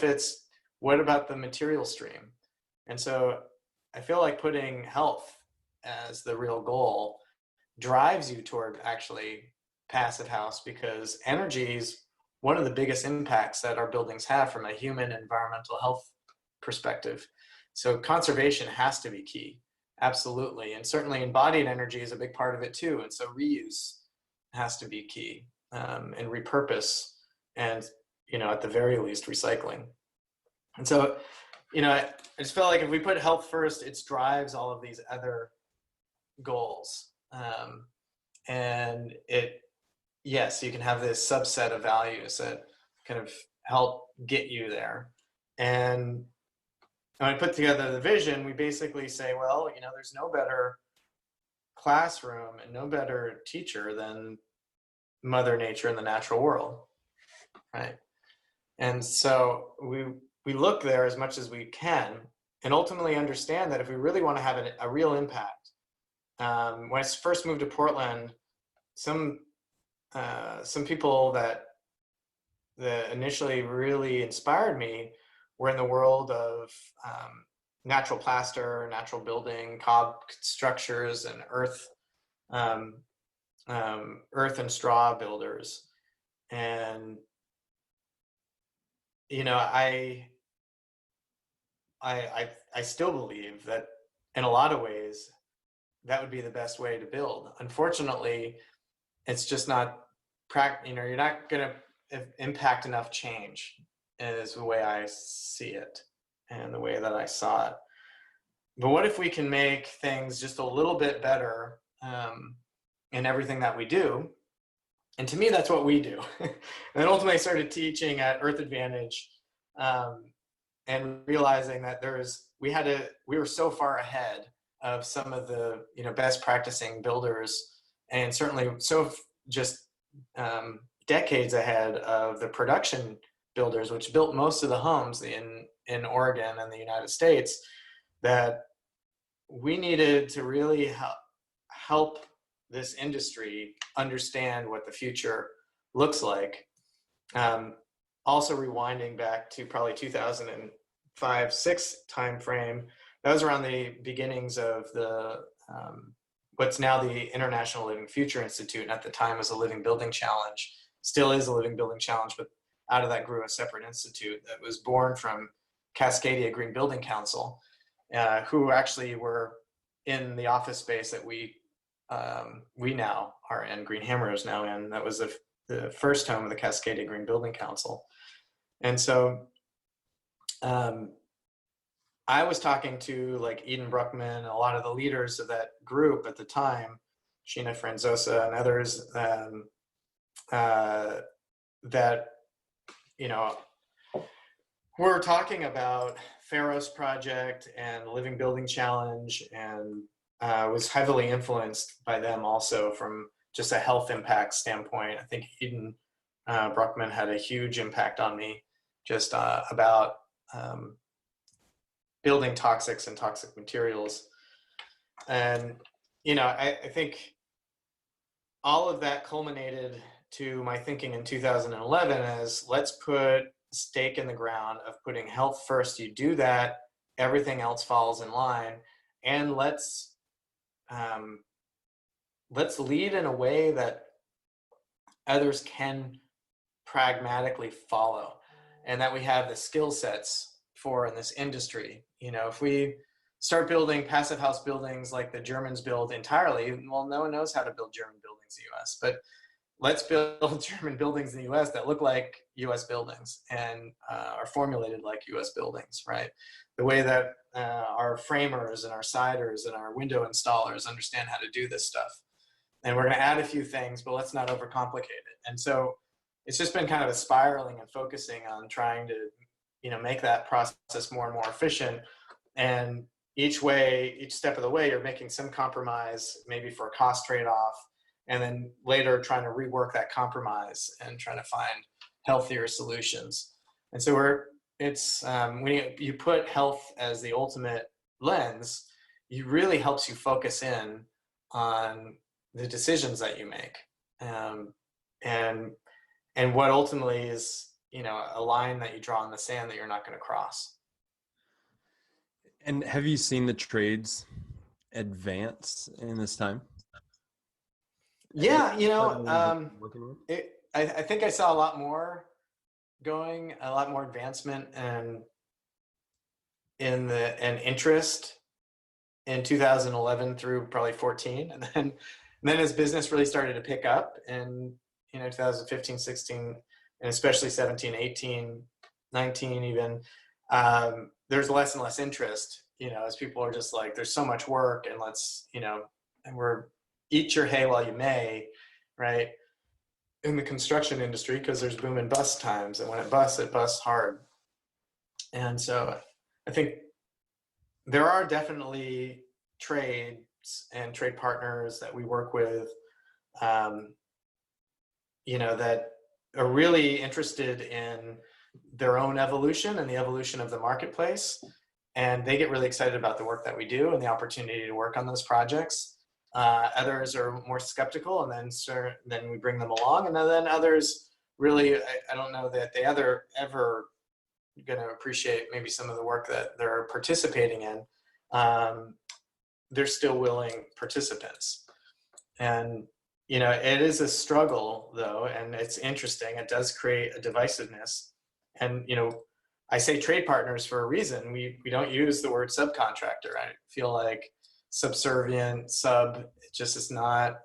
about the material stream? And so I feel like putting health as the real goal drives you toward actually passive house, because energy is one of the biggest impacts that our buildings have from a human environmental health perspective. So conservation has to be key, absolutely. And certainly embodied energy is a big part of it too. And so reuse has to be key, and repurpose, and, at the very least, recycling. And so, I just felt like if we put health first, it drives all of these other goals. And yes, you can have this subset of values that kind of help get you there. And when I put together the vision, we basically say, well, there's no better classroom and no better teacher than Mother Nature and the natural world, right? And so we look there as much as we can, and ultimately understand that if we really want to have a real impact. When I first moved to Portland, some people that initially really inspired me were in the world of natural plaster, natural building, cob structures, and earth and straw builders. And I still believe that in a lot of ways that would be the best way to build. Unfortunately, it's just not you're not going to impact enough change, is the way I see it and the way that I saw it. But what if we can make things just a little bit better in everything that we do? And to me, that's what we do. And ultimately I started teaching at Earth Advantage, and realizing that we were so far ahead of some of the best practicing builders, and certainly decades ahead of the production builders, which built most of the homes in Oregon and the United States, that we needed to really help this industry understand what the future looks like. Also rewinding back to probably 2005-06 timeframe, that was around the beginnings of the what's now the International Living Future Institute, and at the time was a Living Building Challenge, still is a Living Building Challenge, but out of that grew a separate institute that was born from Cascadia Green Building Council, who actually were in the office space that we now are in, Green Hammer is now in. That was the first home of the Cascadia Green Building Council. And so I was talking to like Eden Bruckman and a lot of the leaders of that group at the time, Sheena Franzosa and others, that, we're talking about Pharos Project and the Living Building Challenge, and was heavily influenced by them also from just a health impact standpoint. I think Eden Bruckman had a huge impact on me just about building toxics and toxic materials. And, I think all of that culminated to my thinking in 2011 as, let's put stake in the ground of putting health first. You do that, everything else falls in line, and let's lead in a way that others can pragmatically follow, and that we have the skill sets for in this industry. If we start building passive house buildings like the Germans build entirely, well, no one knows how to build German buildings in the US, but let's build German buildings in the US that look like US buildings and are formulated like US buildings, right? The way that our framers and our siders and our window installers understand how to do this stuff. And we're going to add a few things, but let's not overcomplicate it. And so it's just been kind of a spiraling and focusing on trying to, make that process more and more efficient. And each step of the way, you're making some compromise, maybe for a cost trade-off, and then later trying to rework that compromise and trying to find healthier solutions. And so when you put health as the ultimate lens, it really helps you focus in on the decisions that you make, and what ultimately is, a line that you draw in the sand that you're not going to cross. And have you seen the trades advance in this time? Yeah, I think I saw a lot more advancement and interest in 2011 through probably 14, and then as business really started to pick up in 2015, 16, and especially 17, 18, 19 even, there's less and less interest, as people are just like, there's so much work, and let's, and we're eat your hay while you may, right? In the construction industry, because there's boom and bust times, and when it busts hard. And so I think there are definitely trades and trade partners that we work with, that are really interested in their own evolution and the evolution of the marketplace. And they get really excited about the work that we do and the opportunity to work on those projects. Others are more skeptical, and then we bring them along. And then others really, I don't know that they ever going to appreciate maybe some of the work that they're participating in. They're still willing participants. And, it is a struggle though, and it's interesting. It does create a divisiveness. And, I say trade partners for a reason. We don't use the word subcontractor. I feel like subservient, it just is not,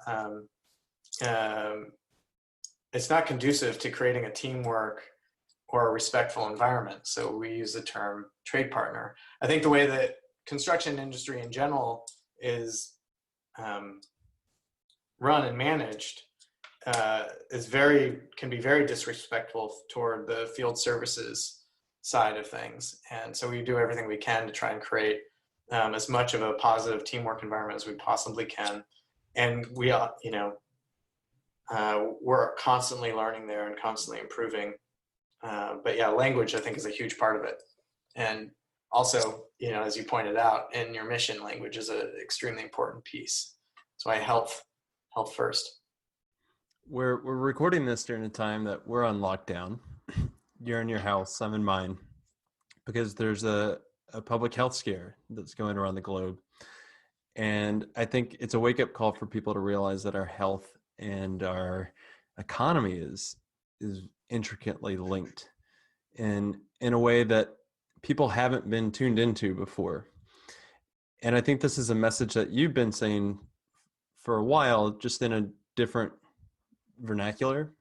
it's not conducive to creating a teamwork or a respectful environment. So we use the term trade partner. I think the way that construction industry in general is run and managed can be very disrespectful toward the field services side of things. And so we do everything we can to try and create as much of a positive teamwork environment as we possibly can. And we we're constantly learning there and constantly improving. But yeah, language, I think, is a huge part of it. And also, as you pointed out in your mission, language is an extremely important piece. That's why health first. We're recording this during a time that we're on lockdown. You're in your house, I'm in mine, because there's a public health scare that's going around the globe. And I think it's a wake-up call for people to realize that our health and our economy is intricately linked in a way that people haven't been tuned into before. And I think this is a message that you've been saying for a while, just in a different vernacular,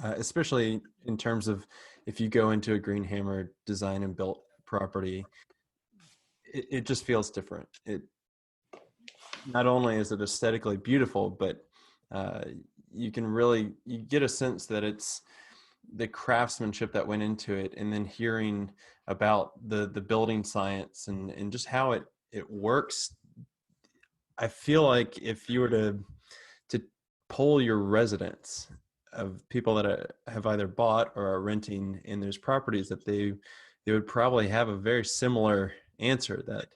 especially in terms of if you go into a green hammer design and built property, it just feels different. It not only is it aesthetically beautiful, but you get a sense that it's the craftsmanship that went into it, and then hearing about the building science and just how it works. I feel like if you were to poll your residents of people that have either bought or are renting in those properties, that they would probably have a very similar answer, that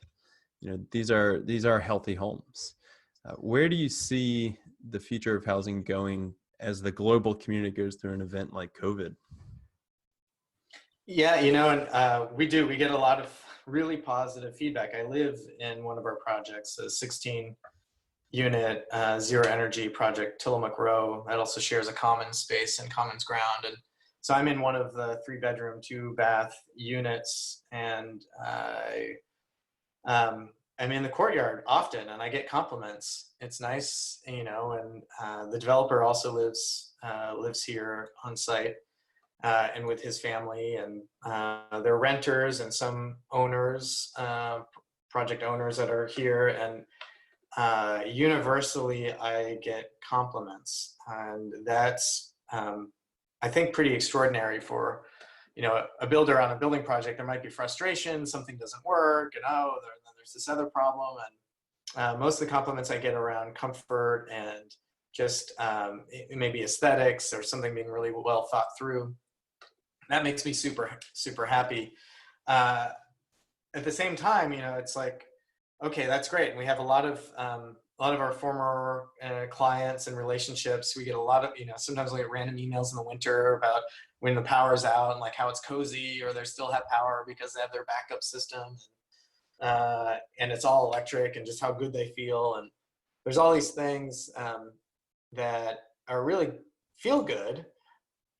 these are healthy homes. Where do you see the future of housing going as the global community goes through an event like COVID? Yeah, and we get a lot of really positive feedback. I live in one of our projects, a 16 unit zero energy project, Tillamook Row, that also shares a common space and commons ground. And so I'm in one of the 3-bedroom, 2-bath units, and I'm in the courtyard often, and I get compliments. It's nice, and the developer also lives here on site and with his family, and they're renters and some owners, project owners that are here, and universally I get compliments, and that's I think pretty extraordinary for a builder on a building project. There might be frustration, something doesn't work, and there's this other problem, and most of the compliments I get around comfort and just it may be aesthetics or something being really well thought through. That makes me super, super happy. At the same time, it's like, okay, that's great. And we have a lot of our former clients and relationships. We get a lot of, sometimes we get random emails in the winter about when the power's out and like how it's cozy, or they still have power because they have their backup system, and it's all electric, and just how good they feel. And there's all these things that are really feel good.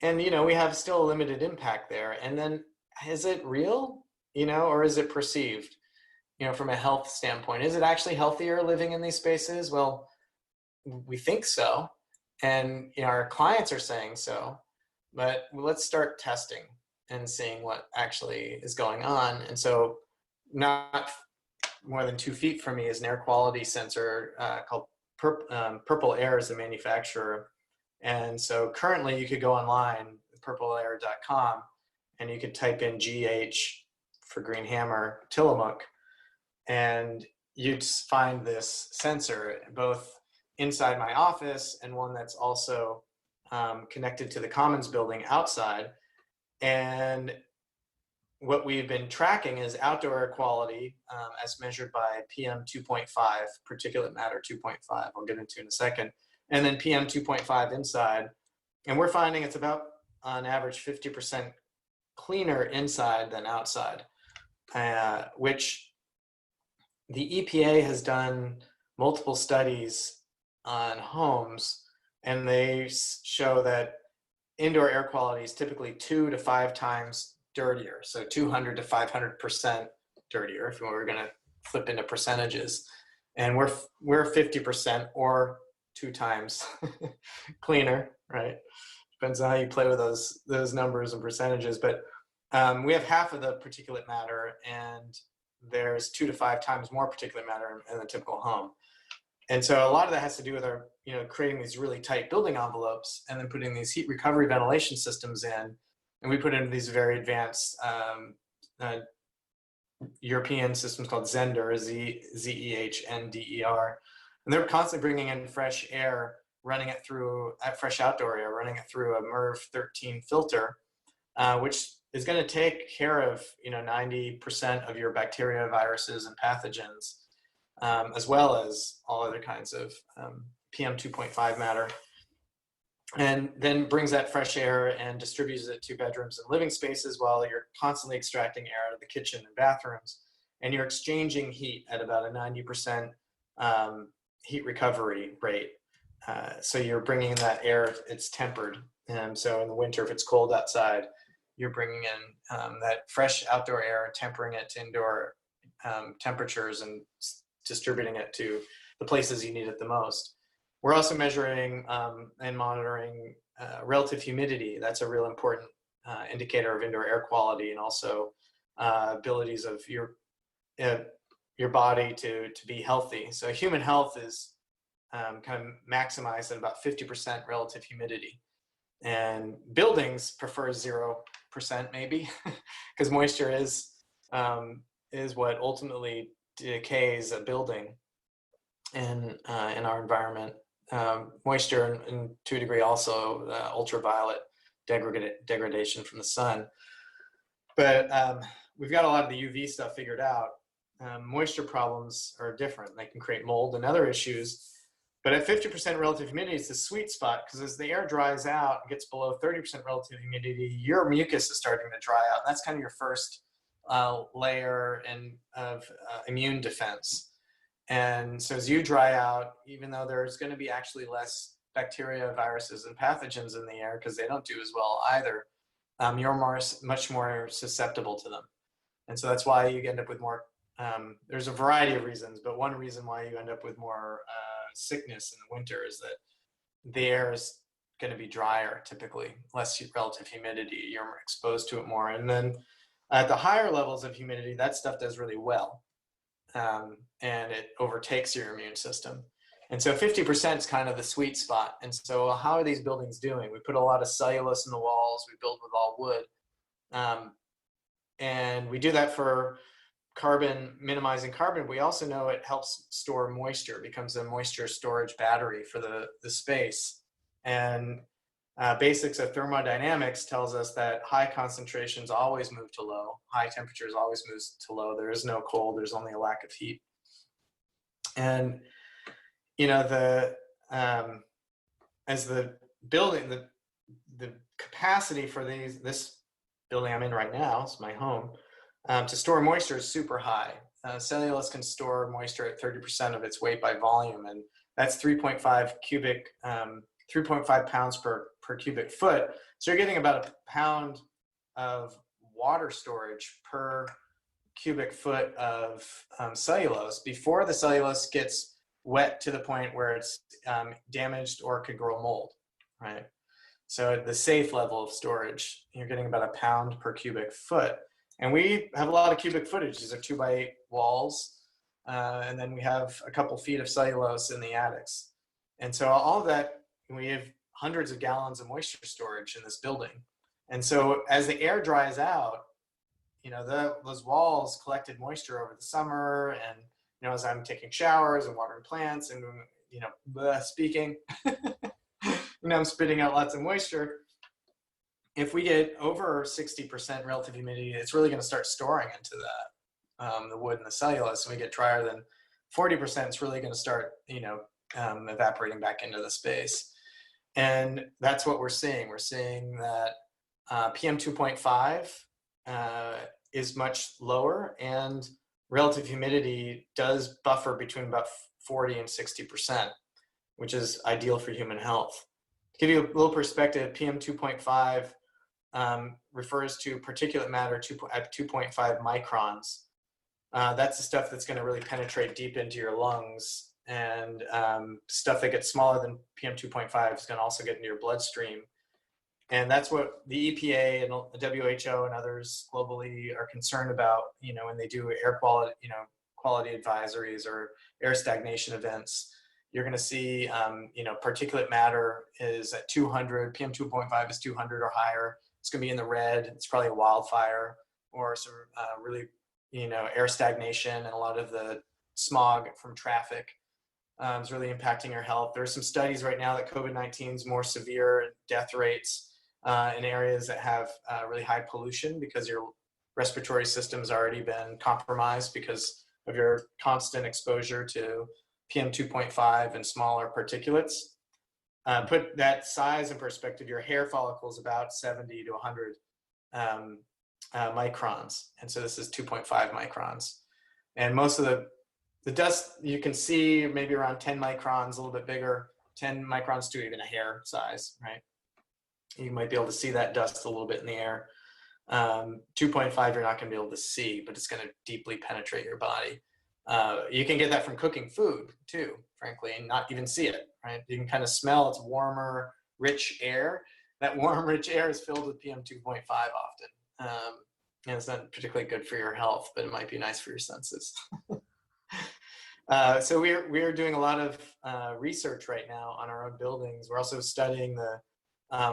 And, we have still a limited impact there. And then is it real, or is it perceived? From a health standpoint, is it actually healthier living in these spaces? Well, we think so. And, our clients are saying so, but let's start testing and seeing what actually is going on. And so not more than 2 feet from me is an air quality sensor called Purple Air is the manufacturer. And so currently you could go online, purpleair.com, and you could type in GH for Green Hammer, Tillamook, and you'd find this sensor both inside my office and one that's also connected to the Commons building outside. And what we've been tracking is outdoor air quality as measured by PM 2.5, particulate matter 2.5, I'll get into in a second, and then PM 2.5 inside. And we're finding it's about, on average, 50% cleaner inside than outside, which the EPA has done multiple studies on homes, and they show that indoor air quality is typically 2 to 5 times dirtier. So 200 to 500% dirtier if we were going to flip into percentages. And we're 50% or 2 times cleaner, right? Depends on how you play with those numbers and percentages. But we have half of the particulate matter, and there's 2 to 5 times more particulate matter in a typical home. And so a lot of that has to do with our, creating these really tight building envelopes and then putting these heat recovery ventilation systems in. And we put in these very advanced European systems called Zender, Zehnder. And they're constantly bringing in fresh air, running it through, fresh outdoor air, running it through a MERV 13 filter, which is going to take care of 90% of your bacteria, viruses, and pathogens, as well as all other kinds of PM 2.5 matter, and then brings that fresh air and distributes it to bedrooms and living spaces while you're constantly extracting air out of the kitchen and bathrooms. And you're exchanging heat at about a 90% heat recovery rate. So you're bringing in that air, it's tempered. So in the winter, if it's cold outside, you're bringing in that fresh outdoor air, tempering it to indoor temperatures and distributing it to the places you need it the most. We're also measuring and monitoring relative humidity. That's a real important indicator of indoor air quality, and also abilities of your body to be healthy. So human health is kind of maximized at about 50% relative humidity. And buildings prefer 0% maybe, because moisture is what ultimately decays a building in our environment. Moisture and to a degree also ultraviolet degradation from the sun. But we've got a lot of the UV stuff figured out. Moisture problems are different. They can create mold and other issues. But at 50% relative humidity, it's the sweet spot, because as the air dries out and gets below 30% relative humidity, your mucus is starting to dry out. That's kind of your first layer of immune defense. And so as you dry out, even though there's going to be actually less bacteria, viruses, and pathogens in the air, because they don't do as well either, you're much more susceptible to them. And so that's why you end up with more, there's a variety of reasons, but one reason why you end up with more sickness in the winter is that the air is going to be drier, typically, less relative humidity, you're exposed to it more. And then at the higher levels of humidity, that stuff does really well. And it overtakes your immune system. And so 50% is kind of the sweet spot. And so how are these buildings doing? We put a lot of cellulose in the walls. We build with all wood. And we do that for minimizing carbon, we also know it helps store moisture, becomes a moisture storage battery for the space. And basics of thermodynamics tells us that high concentrations always move to low, high temperatures always moves to low. There is no cold, there's only a lack of heat. And as the building, the capacity for this building I'm in right now, it's my home, to store moisture is super high. Cellulose can store moisture at 30% of its weight by volume, and that's 3.5 pounds per cubic foot. So you're getting about a pound of water storage per cubic foot of cellulose before the cellulose gets wet to the point where it's damaged or could grow mold, right? So at the safe level of storage, you're getting about a pound per cubic foot. And we have a lot of cubic footage. These are 2x8 walls. And then we have a couple feet of cellulose in the attics. And so all of that, we have hundreds of gallons of moisture storage in this building. And so as the air dries out, those walls collected moisture over the summer, and as I'm taking showers and watering plants and speaking, I'm spitting out lots of moisture. If we get over 60% relative humidity, it's really going to start storing into that, the wood and the cellulose. And we get drier than 40%, it's really going to start evaporating back into the space. And that's what we're seeing. We're seeing that PM 2.5 is much lower, and relative humidity does buffer between about 40 and 60%, which is ideal for human health. To give you a little perspective, PM 2.5 refers to particulate matter at 2.5 microns. That's the stuff that's going to really penetrate deep into your lungs, and stuff that gets smaller than PM 2.5 is going to also get into your bloodstream. And that's what the EPA and the WHO and others globally are concerned about, when they do air quality, quality advisories or air stagnation events. You're going to see, particulate matter is at 200, PM 2.5 is 200 or higher. It's going to be in the red. It's probably a wildfire or some really, air stagnation, and a lot of the smog from traffic is really impacting your health. There are some studies right now that COVID-19 is more severe death rates in areas that have really high pollution, because your respiratory system's already been compromised because of your constant exposure to PM 2.5 and smaller particulates. Put that size in perspective, your hair follicle is about 70 to 100 microns. And so this is 2.5 microns. And most of the dust you can see maybe around 10 microns, a little bit bigger, 10 microns to even a hair size, right? You might be able to see that dust a little bit in the air. 2.5 you're not going to be able to see, but it's going to deeply penetrate your body. You can get that from cooking food too, frankly, and not even see it, right? You can kind of smell it's warmer, rich air. That warm, rich air is filled with PM 2.5 often. And it's not particularly good for your health, but it might be nice for your senses. So we are doing a lot of research right now on our own buildings. We're also studying the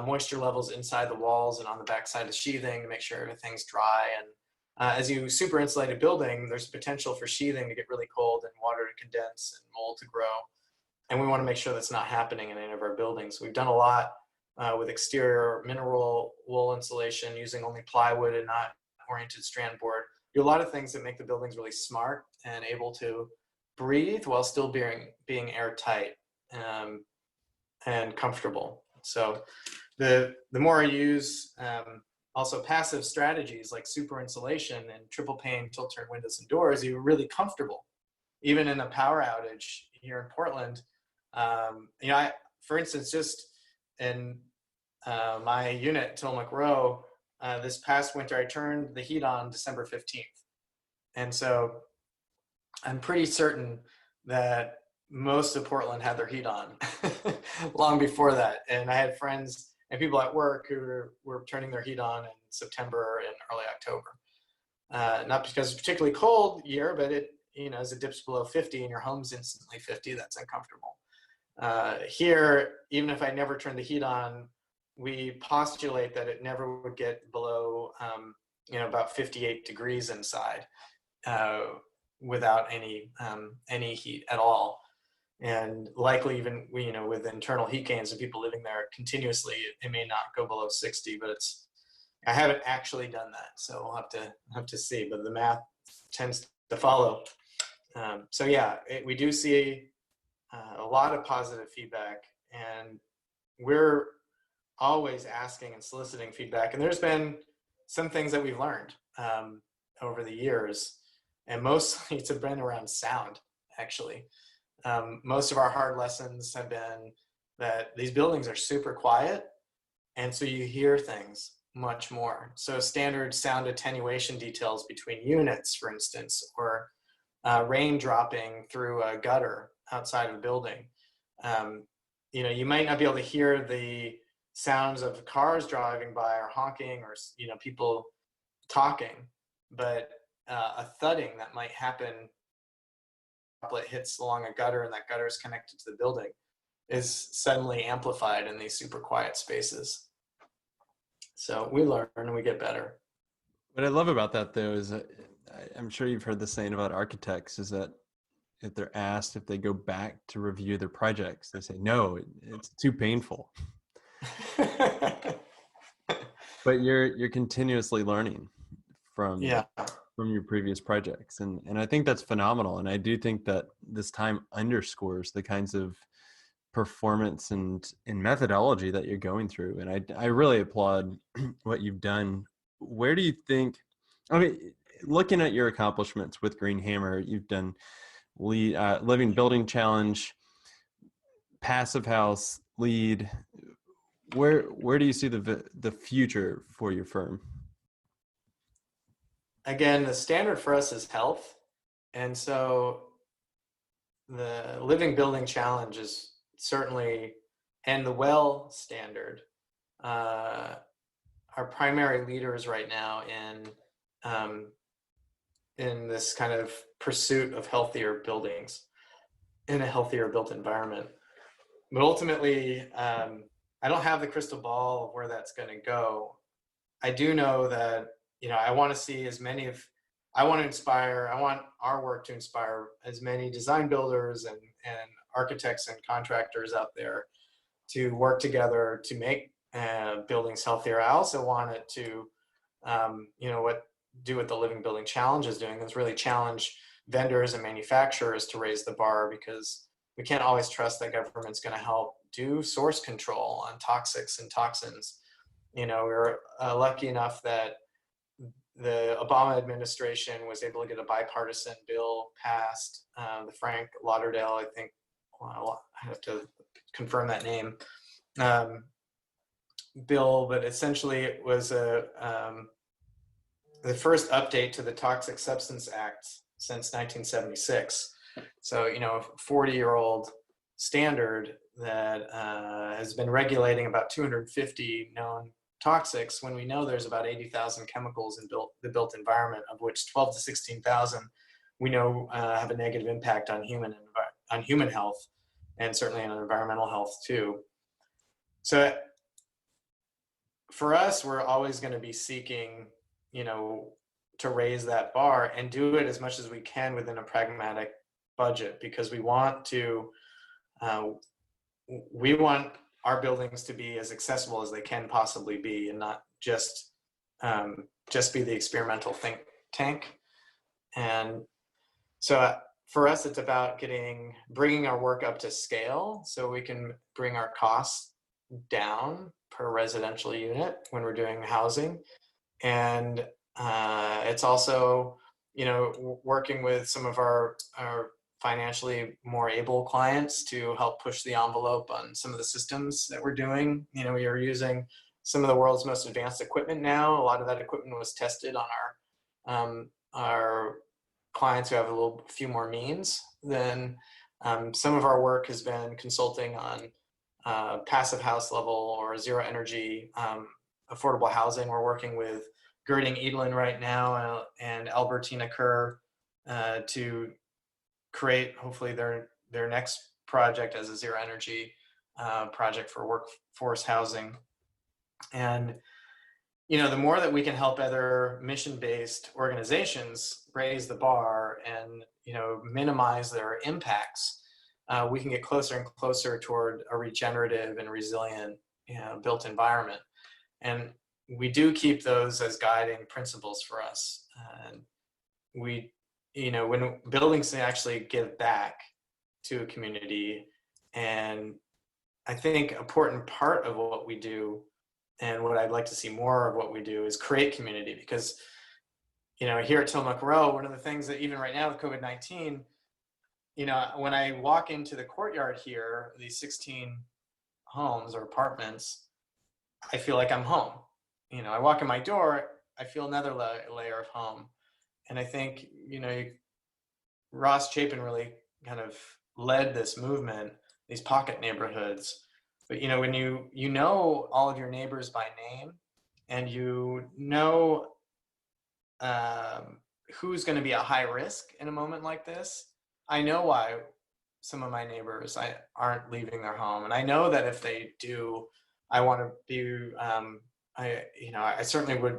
moisture levels inside the walls and on the backside of sheathing to make sure everything's dry. And as you super insulate a building, there's potential for sheathing to get really cold and water to condense and mold to grow. And we want to make sure that's not happening in any of our buildings. We've done a lot with exterior mineral wool insulation using only plywood and not oriented strand board. Do a lot of things that make the buildings really smart and able to breathe while still being airtight and comfortable. So the more I use also passive strategies like super insulation and triple pane tilt turn windows and doors, you're really comfortable. Even in a power outage here in Portland, for instance, just in my unit, Tillamook Row, this past winter, I turned the heat on December 15th. And so I'm pretty certain that most of Portland had their heat on long before that. And I had friends and people at work who were turning their heat on in September and early October. Not because it's a particularly cold year, but as it dips below 50 and your home's instantly 50, that's uncomfortable. Here, even if I never turned the heat on, we postulate that it never would get below, about 58 degrees inside. uh, without any heat at all. And likely even, with internal heat gains and people living there continuously, it may not go below 60, but I haven't actually done that. So we'll have to see, but the math tends to follow. So yeah, we do see a lot of positive feedback, and we're always asking and soliciting feedback. And there's been some things that we've learned over the years, and mostly it's been around sound, actually. Most of our hard lessons have been that these buildings are super quiet, and so you hear things much more. So standard sound attenuation details between units, for instance, or rain dropping through a gutter outside of a building. You might not be able to hear the sounds of cars driving by or honking or people talking, but a thudding that might happen, droplet hits along a gutter and that gutter is connected to the building, is suddenly amplified in these super quiet spaces. So we learn and we get better. What I love about that, though, is that I'm sure you've heard the saying about architects, is that if they're asked if they go back to review their projects, they say, no, it's too painful. But you're continuously learning from your previous projects. And I think that's phenomenal. And I do think that this time underscores the kinds of performance and methodology that you're going through. And I really applaud what you've done. Where do you think, looking at your accomplishments with Green Hammer, you've done Living Building Challenge, Passive House, LEED. Where do you see the future for your firm? Again, the standard for us is health. And so the Living Building Challenge is certainly, and the WELL standard, are primary leaders right now in this kind of pursuit of healthier buildings in a healthier built environment. But ultimately, I don't have the crystal ball of where that's going to go. I do know that, I want to see I want our work to inspire as many design builders and architects and contractors out there to work together to make buildings healthier. I also want it to, what the Living Building Challenge is doing is really challenge vendors and manufacturers to raise the bar, because we can't always trust that government's going to help do source control on toxics and toxins. We were lucky enough that the Obama administration was able to get a bipartisan bill passed, the Frank Lauderdale, I think, well, I have to confirm that name, bill, but essentially it was the first update to the Toxic Substance Act since 1976. So, 40-year-old standard that has been regulating about 250 known toxics, when we know there's about 80,000 chemicals in the built environment, of which 12 to 16,000 we know have a negative impact on human health, and certainly on environmental health too. So for us, we're always going to be seeking, to raise that bar and do it as much as we can within a pragmatic budget, because we want our buildings to be as accessible as they can possibly be, and not just be the experimental think tank. And so for us, it's about bringing our work up to scale so we can bring our costs down per residential unit when we're doing housing. And it's also, working with some of our financially more able clients to help push the envelope on some of the systems that we're doing. We are using some of the world's most advanced equipment now. A lot of that equipment was tested on our clients who have a few more means. Then some of our work has been consulting on passive house level or zero energy affordable housing. We're working with Girding Edelin right now and Albertina Kerr to create hopefully their next project as a zero energy project for workforce housing. And the more that we can help other mission-based organizations raise the bar and, minimize their impacts, we can get closer and closer toward a regenerative and resilient, built environment. And we do keep those as guiding principles for us. And we, when buildings actually give back to a community, and I think an important part of what we do, and what I'd like to see more of what we do, is create community. Because, here at Tillamook Row, one of the things that even right now with COVID-19, when I walk into the courtyard here, these 16 homes or apartments, I feel like I'm home. I walk in my door, I feel another layer of home. And I think, Ross Chapin really kind of led this movement, these pocket neighborhoods. But, when you know all of your neighbors by name, and who's going to be at high risk in a moment like this, I know why some of my neighbors aren't leaving their home. And I know that if they do, I want to be, I certainly would,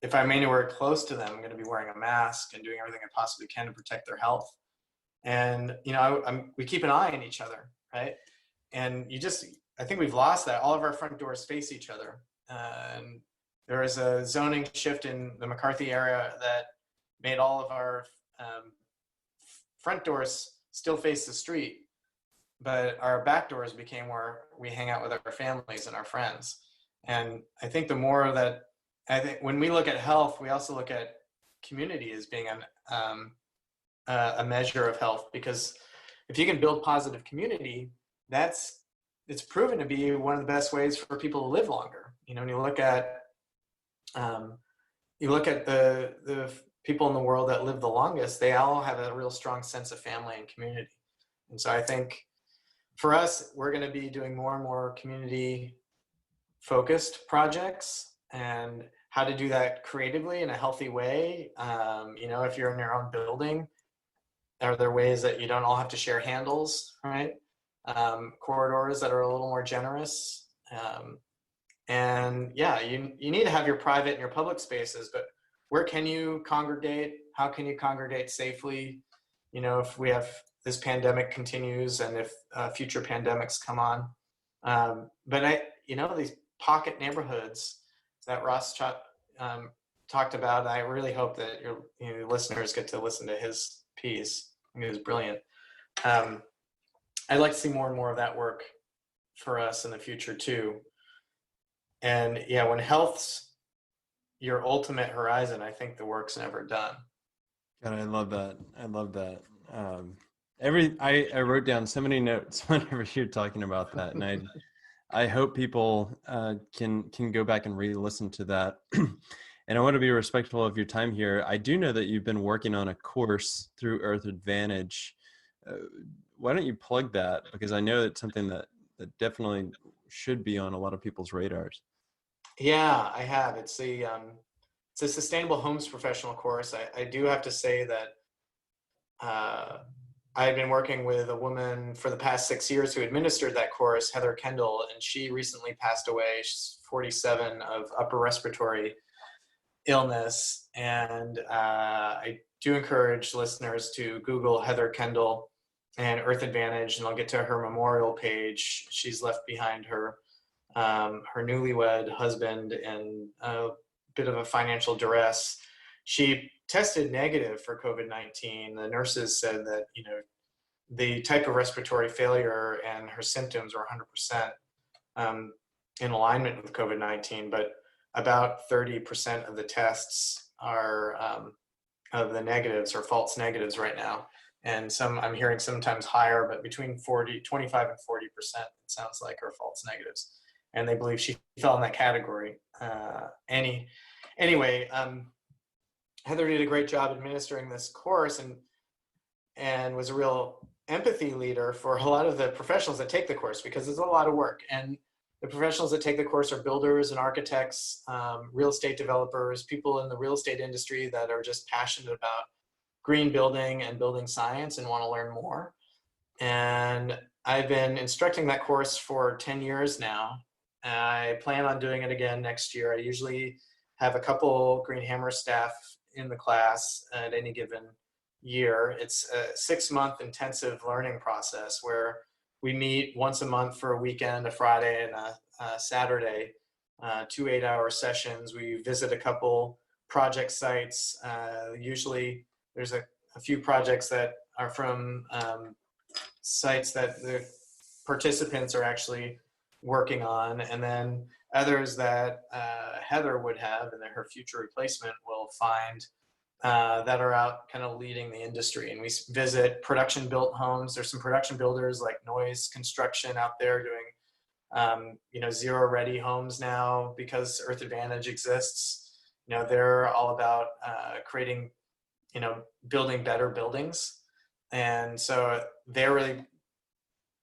if I'm anywhere close to them, I'm going to be wearing a mask and doing everything I possibly can to protect their health. And, we keep an eye on each other, right? And I think we've lost that. All of our front doors face each other. And there is a zoning shift in the McCarthy area that made all of our front doors still face the street, but our back doors became where we hang out with our families and our friends. And I think the more that, I think when we look at health, we also look at community as being a measure of health, because if you can build positive community, it's proven to be one of the best ways for people to live longer. When you look at the people in the world that live the longest, they all have a real strong sense of family and community. And so I think for us, we're going to be doing more and more community focused projects, and how to do that creatively in a healthy way. If you're in your own building, are there ways that you don't all have to share handles, right? Corridors that are a little more generous. And yeah, you need to have your private and your public spaces, but where can you congregate? How can you congregate safely? If we have this pandemic continues, and if future pandemics come on. But these pocket neighborhoods that Ross talked about, I really hope that your listeners get to listen to his piece. I think it was brilliant. I'd like to see more and more of that work for us in the future too. And yeah, when health's your ultimate horizon, I think the work's never done. God, I love that. I love that. I wrote down so many notes whenever you're talking about that, and I hope people can go back and re-listen to that. And I want to be respectful of your time here. I do know that you've been working on a course through Earth Advantage. Why don't you plug that? Because I know it's something that definitely should be on a lot of people's radars. Yeah, I have. It's a sustainable homes professional course. I do have to say that I've been working with a woman for the past 6 years who administered that course, Heather Kendall, and she recently passed away. She's 47, of upper respiratory illness. And I do encourage listeners to Google Heather Kendall and Earth Advantage, and I'll get to her memorial page. She's left behind her newlywed husband in a bit of a financial duress. She tested negative for COVID-19. The nurses said that, the type of respiratory failure and her symptoms were 100% in alignment with COVID-19, but about 30% of the tests are of the negatives or false negatives right now. And I'm hearing sometimes higher, but between 25 and 40%, it sounds like, are false negatives. And they believe she fell in that category. Anyway, Heather did a great job administering this course, and was a real empathy leader for a lot of the professionals that take the course, because it's a lot of work. And the professionals that take the course are builders and architects, real estate developers, people in the real estate industry that are just passionate about green building and building science and want to learn more. And I've been instructing that course for 10 years now. I plan on doing it again next year. I usually have a couple Green Hammer staff in the class at any given year. It's a 6-month intensive learning process where we meet once a month for a weekend, a Friday and a Saturday, 2 8-hour sessions. We visit a couple project sites. Usually there's a few projects that are from sites that the participants are actually working on, and then others that Heather would have and then her future replacement will find that are out kind of leading the industry. And we visit production built homes. There's some production builders like Noise Construction out there doing zero ready homes now because Earth Advantage exists. They're all about creating, building better buildings. And so they're really,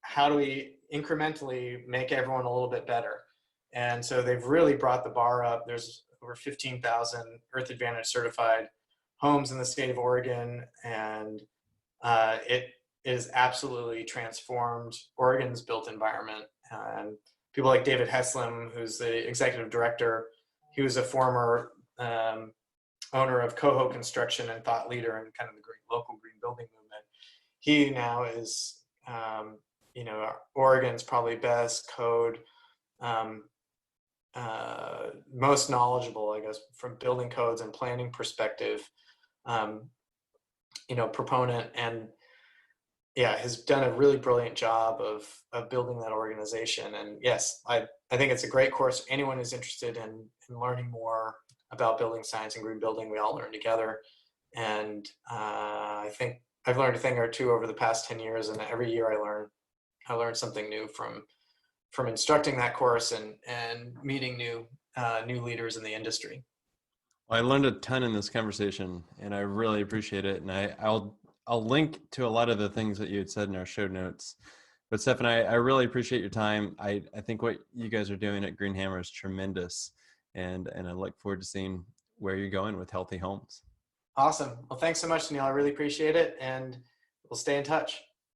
how do we incrementally make everyone a little bit better? And so they've really brought the bar up. There's over 15,000 Earth Advantage certified homes in the state of Oregon, and it is absolutely transformed Oregon's built environment. And people like David Heslem, who's the executive director, he was a former owner of Coho Construction and thought leader in kind of the local green building movement. He now is Oregon's probably best code, most knowledgeable, I guess, from building codes and planning perspective, proponent, and has done a really brilliant job of building that organization. And yes, I think it's a great course. Anyone who's interested in learning more about building science and green building, we all learn together. And I think I've learned a thing or two over the past 10 years, and every year I learn something new from instructing that course and meeting new leaders in the industry. Well, I learned a ton in this conversation, and I really appreciate it. And I'll link to a lot of the things that you had said in our show notes. But Stephen, I really appreciate your time. I think what you guys are doing at Green Hammer is tremendous, and I look forward to seeing where you're going with Healthy Homes. Awesome. Well, thanks so much, Neil. I really appreciate it, and we'll stay in touch.